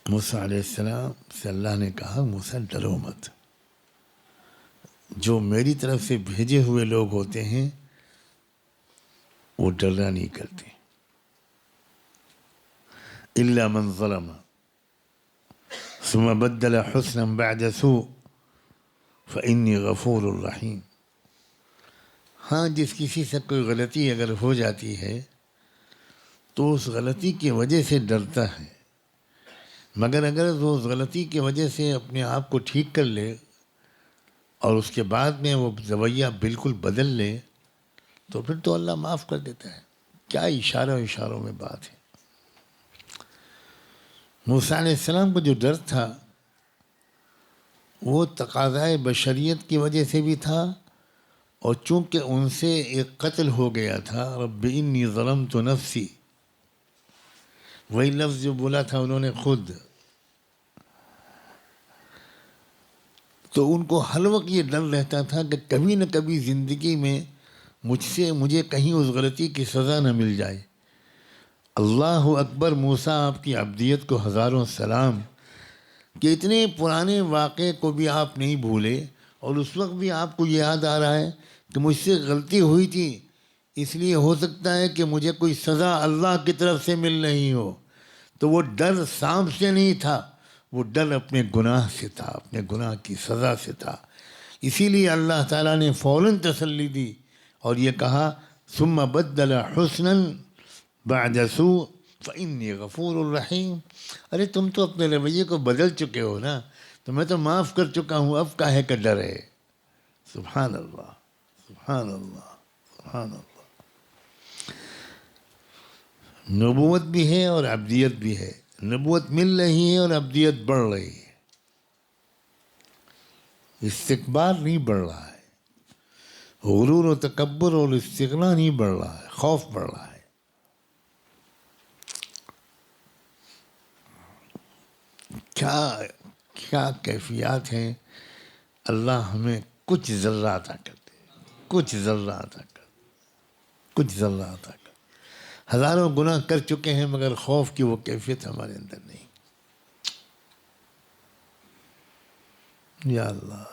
موسیٰ علیہ السلام سے اللہ نے کہا موسیٰ ڈرو مت, جو میری طرف سے بھیجے ہوئے لوگ ہوتے ہیں وہ ڈرنا نہیں کرتے. الا من ظلم ثم بدل حسنا بعد سوء فانی غفور رحیم. ہاں, جس کسی سے کوئی غلطی اگر ہو جاتی ہے تو اس غلطی کی وجہ سے ڈرتا ہے, مگر اگر وہ اس غلطی کی وجہ سے اپنے آپ کو ٹھیک کر لے اور اس کے بعد میں وہ رویہ بالکل بدل لے تو پھر تو اللہ معاف کر دیتا ہے. کیا اشاروں میں بات ہے. موسیٰ علیہ السلام کو جو ڈر تھا وہ تقاضائے بشریت کی وجہ سے بھی تھا, اور چونکہ ان سے ایک قتل ہو گیا تھا. رب انی ظلمت نفسی, وہی لفظ جو بولا تھا انہوں نے خود, تو ان کو ہر وقت یہ ڈر رہتا تھا کہ کبھی نہ کبھی زندگی میں مجھے کہیں اس غلطی کی سزا نہ مل جائے. اللہ اکبر. موسیٰ آپ کی عبدیت کو ہزاروں سلام کہ اتنے پرانے واقعے کو بھی آپ نہیں بھولے, اور اس وقت بھی آپ کو یاد آ رہا ہے کہ مجھ سے غلطی ہوئی تھی, اس لیے ہو سکتا ہے کہ مجھے کوئی سزا اللہ کی طرف سے مل رہی ہو. تو وہ ڈر سانپ سے نہیں تھا, وہ ڈر اپنے گناہ سے تھا, اپنے گناہ کی سزا سے تھا. اسی لیے اللہ تعالیٰ نے فوراً تسلی دی اور یہ کہا ثم بدل حسنا بعد سوء فانی غفور الرحیم. ارے تم تو اپنے رویے کو بدل چکے ہو نا, تو میں تو معاف کر چکا ہوں, اب کاہے کا ڈر ہے. سبحان اللہ, سبحان اللہ, سبحان اللہ. نبوت بھی ہے اور عبدیت بھی ہے. نبوت مل رہی ہے اور عبدیت بڑھ رہی ہے. استکبار نہیں بڑھ رہا ہے, غرور و تکبر اور استغنا نہیں بڑھ رہا ہے, خوف بڑھ رہا ہے. کیا کیفیات ہیں. اللہ ہمیں کچھ ذرہ عطا کر دے, کچھ ذرہ عطا کر, کچھ ذرہ عطا کر. ہزاروں گناہ کر چکے ہیں مگر خوف کی وہ کیفیت ہمارے اندر نہیں. یا اللہ.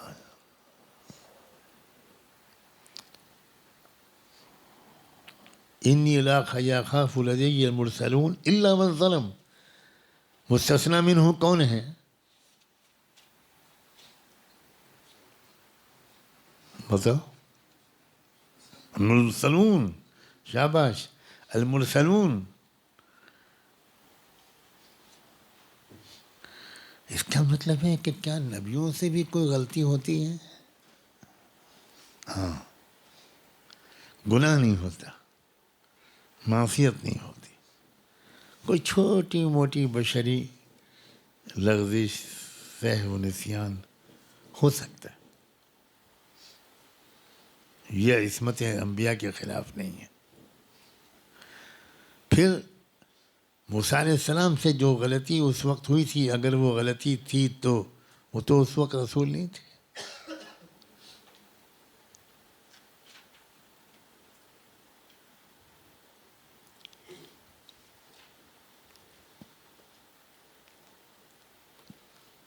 انی لا یخاف لدی المرسلون الا من ظلم. مستثنی منہ کون ہے؟ بتاؤ. المرسلون. شاباش. المرسلون. اس کا مطلب ہے کہ کیا نبیوں سے بھی کوئی غلطی ہوتی ہے؟ ہاں. گناہ نہیں ہوتا، معصیت نہیں ہوتی، کوئی چھوٹی موٹی بشری لغزش، سہو و نسیان ہو سکتا ہے. یہ عصمت انبیاء کے خلاف نہیں ہے. پھر موسیٰ علیہ السلام سے جو غلطی اس وقت ہوئی تھی، اگر وہ غلطی تھی تو وہ تو اس وقت رسول نہیں تھے.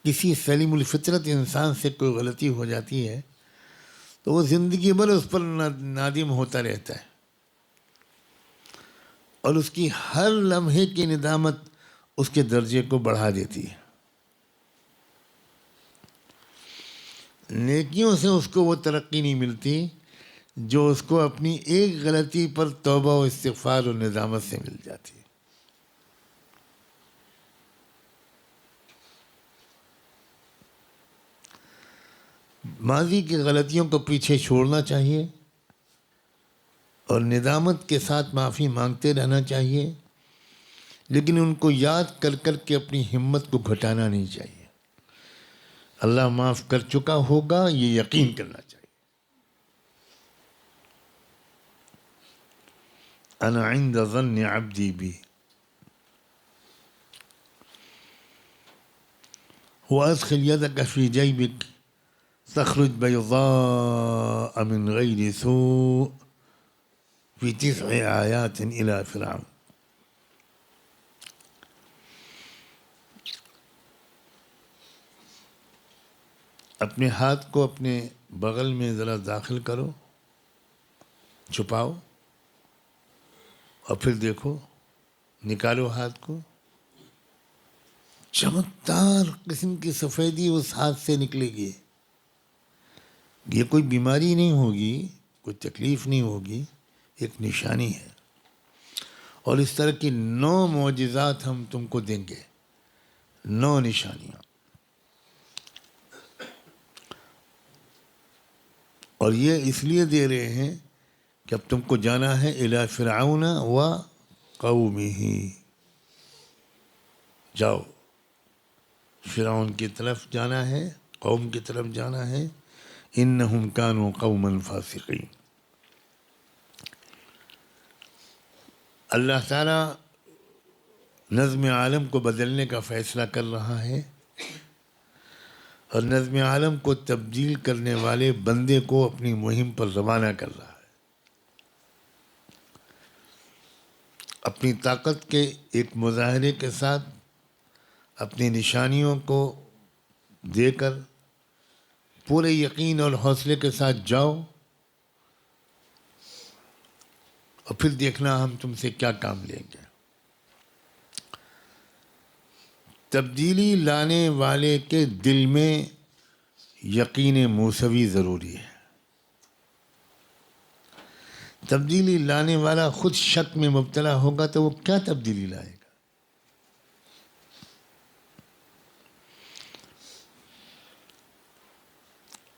کسی سلیم الفطرت انسان سے کوئی غلطی ہو جاتی ہے تو وہ زندگی بھر اس پر نادم ہوتا رہتا ہے، اور اس کی ہر لمحے کی ندامت اس کے درجے کو بڑھا دیتی ہے. نیکیوں سے اس کو وہ ترقی نہیں ملتی جو اس کو اپنی ایک غلطی پر توبہ و استغفار و ندامت سے مل جاتی ہے. ماضی کی غلطیوں کو پیچھے چھوڑنا چاہیے اور ندامت کے ساتھ معافی مانگتے رہنا چاہیے، لیکن ان کو یاد کر کر کے اپنی ہمت کو گھٹانا نہیں چاہیے. اللہ معاف کر چکا ہوگا یہ یقین کرنا چاہیے. انا عند ظن عبدی بی وادخل یدک فی جیبک تخرج بیضاء من غیر سوء فی 9 آیات الی فرعون. اپنے ہاتھ کو اپنے بغل میں ذرا داخل کرو، چھپاؤ، اور پھر دیکھو، نکالو ہاتھ کو. چمکدار قسم کی سفیدی اس ہاتھ سے نکلے گی. یہ کوئی بیماری نہیں ہوگی، کوئی تکلیف نہیں ہوگی، ایک نشانی ہے. اور اس طرح کی 9 معجزات ہم تم کو دیں گے، 9 نشانیاں. اور یہ اس لیے دے رہے ہیں کہ اب تم کو جانا ہے الی فرعون و قومہ. جاؤ، فرعون کی طرف جانا ہے، قوم کی طرف جانا ہے. انہم کانوا قوما فاسقین. اللہ تعالیٰ نظم عالم کو بدلنے کا فیصلہ کر رہا ہے، اور نظم عالم کو تبدیل کرنے والے بندے کو اپنی مہم پر روانہ کر رہا ہے. اپنی طاقت کے ایک مظاہرے کے ساتھ اپنی نشانیوں کو دے کر پورے یقین اور حوصلے کے ساتھ جاؤ، اور پھر دیکھنا ہم تم سے کیا کام لیں گے. تبدیلی لانے والے کے دل میں یقین موسوی ضروری ہے. تبدیلی لانے والا خود شک میں مبتلا ہوگا تو وہ کیا تبدیلی لائے گا؟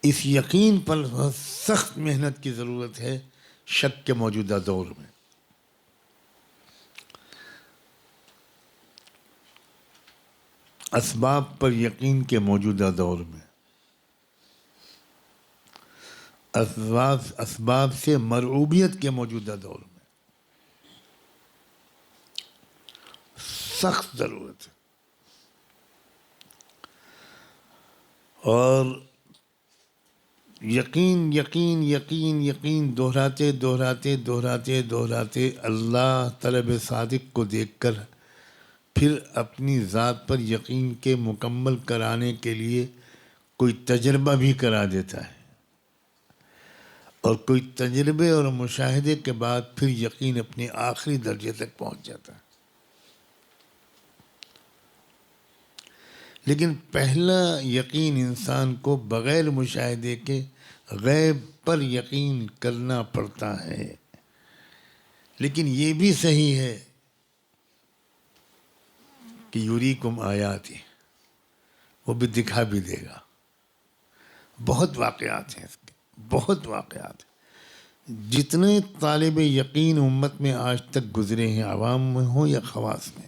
اس یقین پر سخت محنت کی ضرورت ہے شک کے موجودہ دور میں. اسباب پر یقین کے موجودہ دور میں، اسباب سے مرعوبیت کے موجودہ دور میں سخت ضرورت ہے. اور یقین یقین یقین یقین دہراتے دہراتے دہراتے دہراتے اللہ طلب صادق کو دیکھ کر پھر اپنی ذات پر یقین کے مکمل کرانے کے لیے کوئی تجربہ بھی کرا دیتا ہے، اور کوئی تجربے اور مشاہدے کے بعد پھر یقین اپنے آخری درجے تک پہنچ جاتا ہے۔ لیکن پہلا یقین انسان کو بغیر مشاہدے کے غیب پر یقین کرنا پڑتا ہے۔ لیکن یہ بھی صحیح ہے کہ یریکم آیاتی، وہ بھی دکھا بھی دے گا۔ بہت واقعات ہیں اس کے، بہت واقعات ہیں۔ جتنے طالب یقین امت میں آج تک گزرے ہیں، عوام میں ہوں یا خواص میں،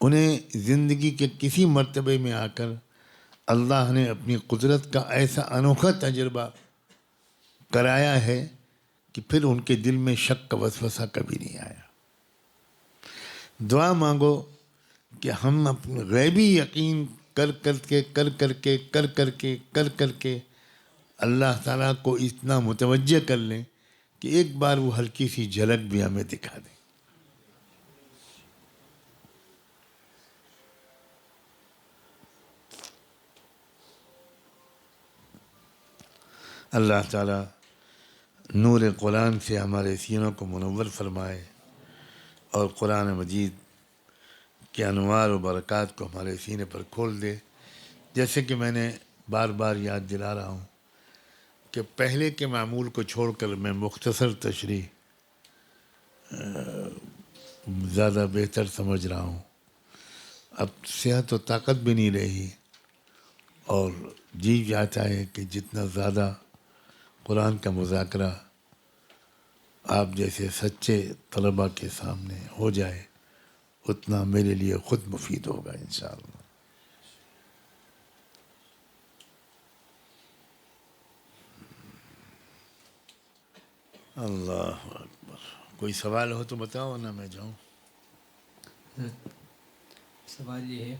انہیں زندگی کے کسی مرتبے میں آ کر اللہ نے اپنی قدرت کا ایسا انوکھا تجربہ کرایا ہے کہ پھر ان کے دل میں شک کا وسوسہ کبھی نہیں آیا۔ دعا مانگو کہ ہم اپنے غیبی یقین کر کے اللہ تعالیٰ کو اتنا متوجہ کر لیں کہ ایک بار وہ ہلکی سی جھلک بھی ہمیں دکھا دیں۔ اللہ تعالیٰ نور قرآن سے ہمارے سینوں کو منور فرمائے، اور قرآن مجید کے انوار و برکات کو ہمارے سینے پر کھول دے۔ جیسے کہ میں نے بار بار یاد دلا رہا ہوں کہ پہلے کے معمول کو چھوڑ کر میں مختصر تشریح زیادہ بہتر سمجھ رہا ہوں۔ اب صحت و طاقت بھی نہیں رہی، اور جی چاہتا ہے کہ جتنا زیادہ قرآن کا مذاکرہ آپ جیسے سچے طلباء کے سامنے ہو جائے اتنا میرے لیے خود مفید ہوگا انشاءاللہ۔ اللہ اکبر۔ کوئی سوال ہو تو بتاؤ ورنہ میں جاؤں۔ سوال یہ ہے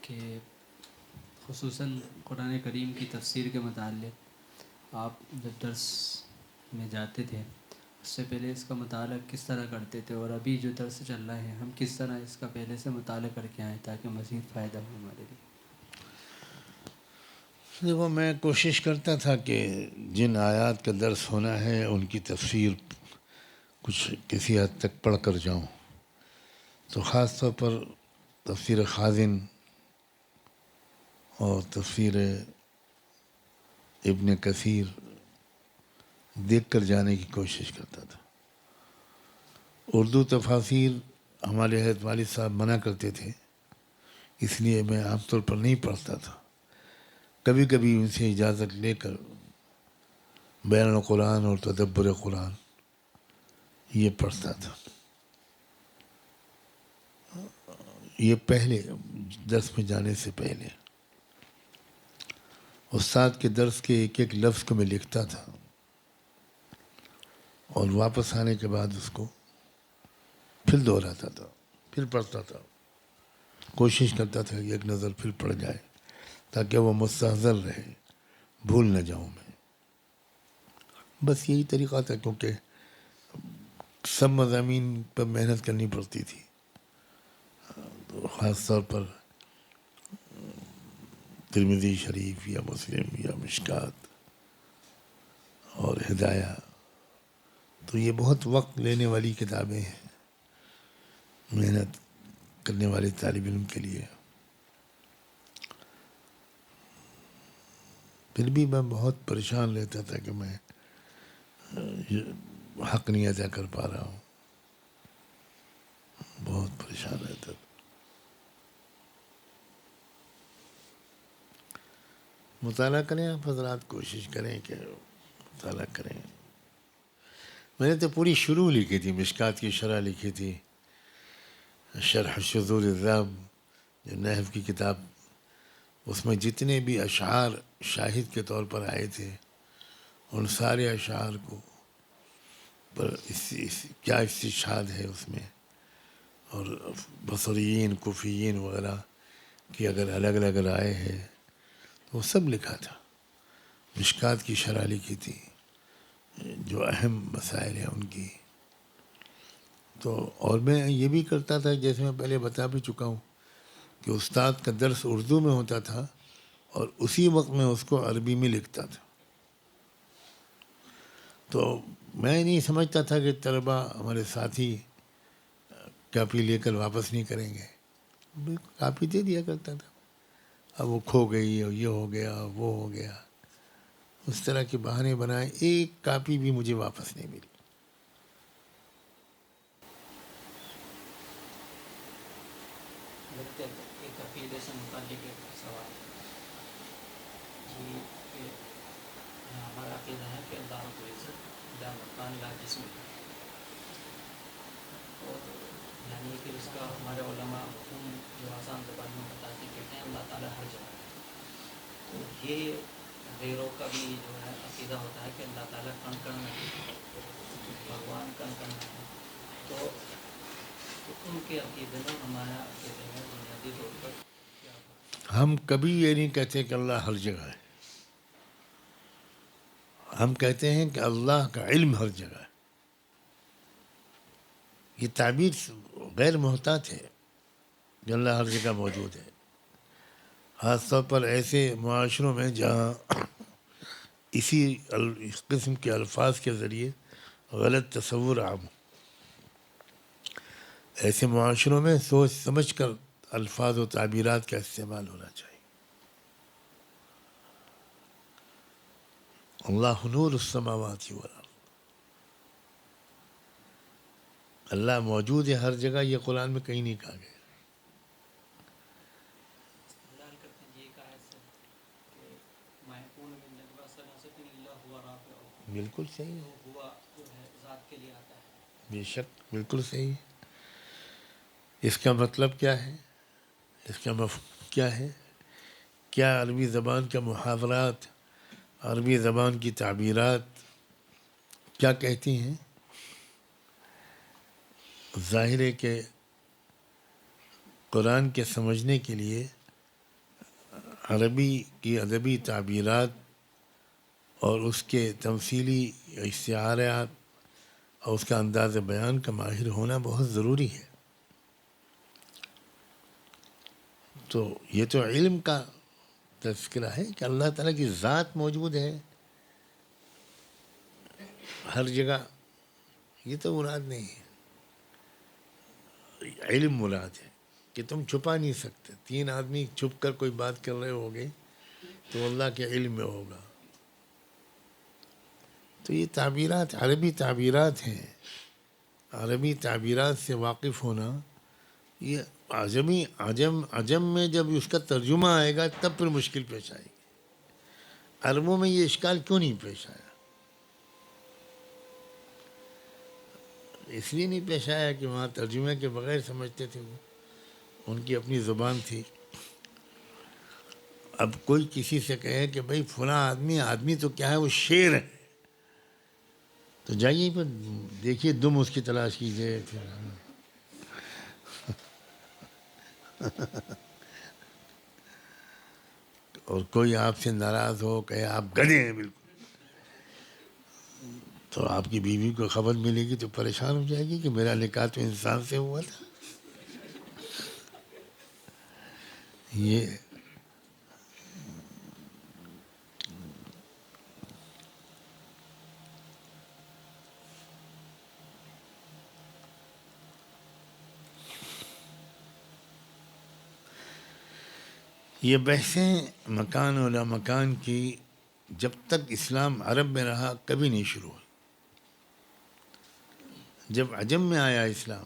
کہ خصوصاً قرآن کریم کی تفسیر کے متعلق آپ جب درس میں جاتے تھے اس سے پہلے اس کا مطالعہ کس طرح کرتے تھے، اور ابھی جو درس چل رہا ہے ہم کس طرح اس کا پہلے سے مطالعہ کر کے آئیں تاکہ مزید فائدہ ہو ہمارے لیے؟ دیکھو، میں کوشش کرتا تھا کہ جن آیات کا درس ہونا ہے ان کی تفسیر کچھ کسی حد تک پڑھ کر جاؤں، تو خاص طور پر تفسیر خازن اور تفسیر ابن کثیر دیکھ کر جانے کی کوشش کرتا تھا۔ اردو تفاسیر ہمارے حضرت والد صاحب منع کرتے تھے، اس لیے میں عام طور پر نہیں پڑھتا تھا۔ کبھی کبھی ان سے اجازت لے کر بیان القرآن اور تدبر قرآن یہ پڑھتا تھا۔ یہ پہلے درس میں جانے سے پہلے استاد کے درس کے ایک ایک لفظ کو میں لکھتا تھا، اور واپس آنے کے بعد اس کو پھر دہراتا تھا، پھر پڑھتا تھا، کوشش کرتا تھا کہ ایک نظر پھر پڑ جائے تاکہ وہ مستحضر رہے، بھول نہ جاؤں میں۔ بس یہی طریقہ تھا، کیونکہ سب مضامین پر محنت کرنی پڑتی تھی، تو خاص طور پر ترمذی شریف یا مسلم یا مشکات اور ہدایہ، تو یہ بہت وقت لینے والی کتابیں ہیں محنت کرنے والے طالب علم کے لیے۔ پھر بھی میں بہت پریشان رہتا تھا کہ میں حق نہیں ادا کر پا رہا ہوں، بہت پریشان رہتا تھا۔ مطالعہ کریں آپ حضرات، کوشش کریں کہ مطالعہ کریں۔ میں نے تو پوری شروع لکھی تھی، مشکات کی شرح لکھی تھی، شرح شذور الذہب جو نحو کی کتاب، اس میں جتنے بھی اشعار شاہد کے طور پر آئے تھے ان سارے اشعار کو پر کیا استشہاد ہے اس میں، اور بصریین کوفیین وغیرہ کی اگر الگ الگ رائے ہے تو وہ سب لکھا تھا، مشکات کی شرح لکھی تھی، جو اہم مسائل ہیں ان کی. تو اور میں یہ بھی کرتا تھا، جیسے میں پہلے بتا بھی چکا ہوں، کہ استاد کا درس اردو میں ہوتا تھا اور اسی وقت میں اس کو عربی میں لکھتا تھا. تو میں نہیں سمجھتا تھا کہ طلبا ہمارے ساتھی کاپی لے کر واپس نہیں کریں گے. کاپی دے دیا کرتا تھا. اب وہ کھو گئی اور یہ ہو گیا وہ ہو گیا، اس طرح کے بہانے بنائے، ایک کاپی بھی مجھے واپس نہیں ملی. ایک عقیدے سے متعلق ایک سوال جی کہ ہمارا عقیدہ ہے کہ اللہ رب العزت لا مکان لا جسم ہے، اور یعنی کہ اس کا ہمارے علماء حکم جو آسان زبان میں بتاتے کہتے ہیں اللہ تعالیٰ ہر جگہ ہے. تو یہ غیروں کا بھی جو ہے عقیدہ ہوتا ہے کہ اللہ تعالیٰ کن کن میں ہے، بھگوان کن کن میں ہے. تو ان کے عقیدے میں ہمارا عقیدے میں بنیادی طور پر کیا ہوتا ہم کبھی یہ نہیں کہتے کہ اللہ ہر جگہ ہے. ہم کہتے ہیں کہ اللہ کا علم ہر جگہ ہے. یہ تعبیر غیر محتاط ہے کہ اللہ ہر جگہ موجود ہے، خاص طور پر ایسے معاشروں میں جہاں اس قسم کے الفاظ کے ذریعے غلط تصور عام ہو. ایسے معاشروں میں سوچ سمجھ کر الفاظ و تعبیرات کا استعمال ہونا چاہیے. اللہ نور السماوات والارض، اللہ موجود ہے ہر جگہ، یہ قرآن میں کہیں نہیں کہا گیا. استدلال کرتے ہیں یہ ایک آیت سے کہ ما یکون من نجوی ثلاثۃ الا هو رابعهم، بالکل صحیح ہے، تو ہوا جو ہے ذات کے لیے آتا ہے. بے شک بالکل صحیح ہے. اس کا مطلب کیا ہے؟ اس کا مفہوم کیا ہے؟ کیا عربی زبان کا محاورات، عربی زبان کی تعبیرات کیا کہتی ہیں؟ ظاہر ہے کہ قرآن کے سمجھنے کے لیے عربی کی ادبی تعبیرات اور اس کے تمثیلی استعارات اور اس کا انداز بیان کا ماہر ہونا بہت ضروری ہے. تو یہ تو علم کا تذکرہ ہے کہ اللہ تعالیٰ کی ذات موجود ہے ہر جگہ، یہ تو مراد نہیں ہے. علم مراد ہے کہ تم چھپا نہیں سکتے. 3 آدمی چھپ کر کوئی بات کر رہے ہوگے تو اللہ کے علم میں ہوگا. تو یہ تعبیرات عربی تعبیرات ہیں. عربی تعبیرات سے واقف ہونا، یہ عجم میں جب اس کا ترجمہ آئے گا تب پھر مشکل پیش آئے گی. عربوں میں یہ اشکال کیوں نہیں پیش آیا؟ اس لیے نہیں پیش آیا کہ وہاں ترجمے کے بغیر سمجھتے تھے، وہ ان کی اپنی زبان تھی. اب کوئی کسی سے کہے کہ بھائی فلاں آدمی تو کیا ہے، وہ شیر ہے، تو جائیے پھر دیکھیے دم اس کی تلاش کیجیے. اور کوئی آپ سے ناراض ہو کہ آپ گدھے ہیں بالکل، تو آپ کی بیوی کو خبر ملے گی تو پریشان ہو جائے گی کہ میرا نکاح تو انسان سے ہوا تھا. یہ بحثیں مکان و لا مکان کی جب تک اسلام عرب میں رہا کبھی نہیں شروع ہوئی. جب عجم میں آیا اسلام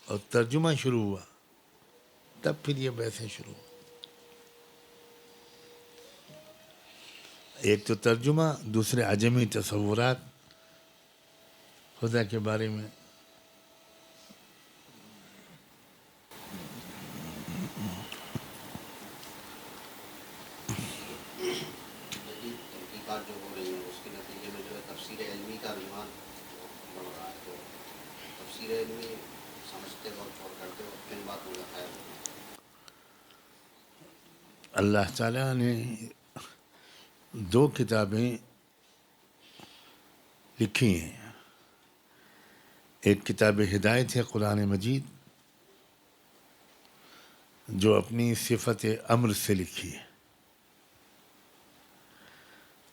اور ترجمہ شروع ہوا تب پھر یہ بحثیں شروع ہوئی. ایک تو ترجمہ، دوسرے عجمی تصورات خدا کے بارے میں. جدید تحقیقات جو ہو رہی ہیں اس کے نتیجے میں جو ہے تفسیر علمی کا رجحان بڑھ رہا ہے. تو تفسیر علمی سمجھتے وقت اور کرتے وقت کن باتوں کا خیال رکھنا؟ اللہ تعالیٰ نے دو کتابیں لکھی ہیں. ایک کتاب ہدایت ہے قرآن مجید جو اپنی صفت امر سے لکھی ہے،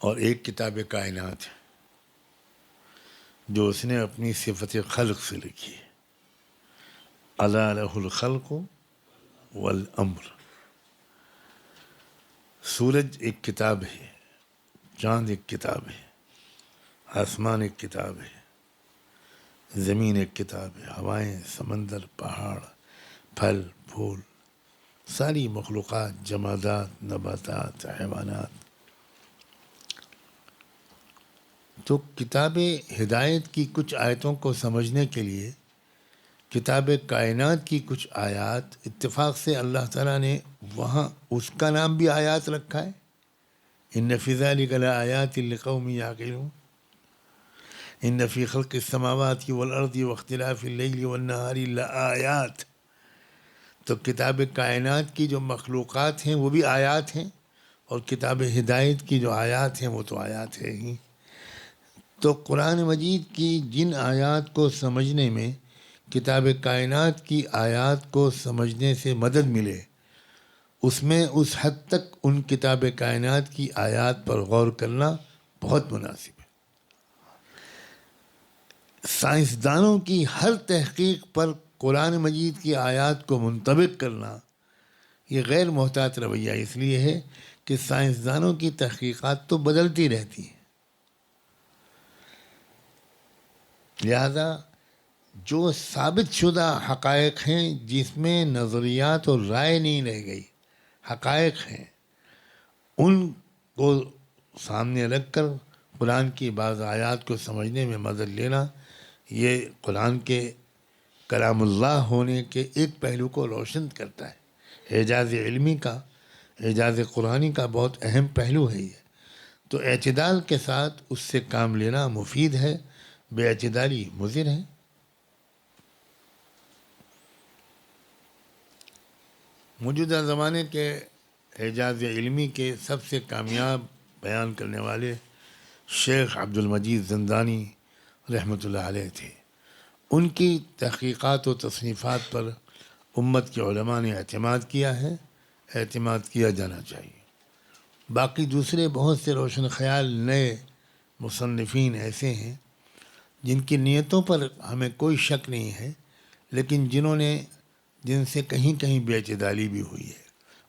اور ایک کتاب کائنات ہے جو اس نے اپنی صفت خلق سے لکھی ہے. الا لہ الخلق والامر. سورج ایک کتاب ہے، چاند ایک کتاب ہے، آسمان ایک کتاب ہے، زمین ایک کتاب ہے، ہوائیں، سمندر، پہاڑ، پھل پھول، ساری مخلوقات، جمادات، نباتات، حیوانات. تو کتاب ہدایت کی کچھ آیتوں کو سمجھنے کے لیے کتاب کائنات کی کچھ آیات اتفاق سے اللہ تعالیٰ نے وہاں اس کا نام بھی آیات رکھا ہے. ان فی ذلک لآیات لقوم یعقلون. ان فی خلق السماوات والارض واختلاف اللیل والنہار لآیات. تو کتاب کائنات کی جو مخلوقات ہیں وہ بھی آیات ہیں، اور کتاب ہدایت کی جو آیات ہیں وہ تو آیات ہے ہی. تو قرآن مجید کی جن آیات کو سمجھنے میں کتاب کائنات کی آیات کو سمجھنے سے مدد ملے، اس میں اس حد تک ان کتاب کائنات کی آیات پر غور کرنا بہت مناسب ہے. سائنسدانوں کی ہر تحقیق پر قرآن مجید کی آیات کو منطبق کرنا یہ غیر محتاط رویہ اس لیے ہے کہ سائنسدانوں کی تحقیقات تو بدلتی رہتی ہیں. لہذا جو ثابت شدہ حقائق ہیں جس میں نظریات اور رائے نہیں رہ گئی، حقائق ہیں، ان کو سامنے رکھ کر قرآن کی بعض آیات کو سمجھنے میں مدد لینا، یہ قرآن کے کلام اللہ ہونے کے ایک پہلو کو روشن کرتا ہے. اعجاز علمی کا، اعجاز قرآنی کا بہت اہم پہلو ہے یہ. تو اعتدال کے ساتھ اس سے کام لینا مفید ہے، بے اعتدالی مضر ہے. موجودہ زمانے کے اعجاز علمی کے سب سے کامیاب بیان کرنے والے شیخ عبد المجید زندانی رحمۃ اللہ علیہ تھے. ان کی تحقیقات و تصنیفات پر امت کے علماء نے اعتماد کیا ہے، اعتماد کیا جانا چاہیے. باقی دوسرے بہت سے روشن خیال نئے مصنفین ایسے ہیں جن کی نیتوں پر ہمیں کوئی شک نہیں ہے، لیکن جن سے کہیں کہیں بے اعتدالی بھی ہوئی ہے،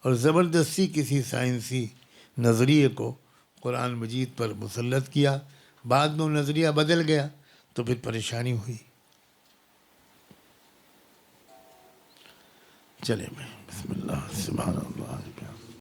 اور زبردستی کسی سائنسی نظریے کو قرآن مجید پر مسلط کیا، بعد میں وہ نظریہ بدل گیا تو پھر پریشانی ہوئی. چلے میں بسم اللہ سبحان اللہ.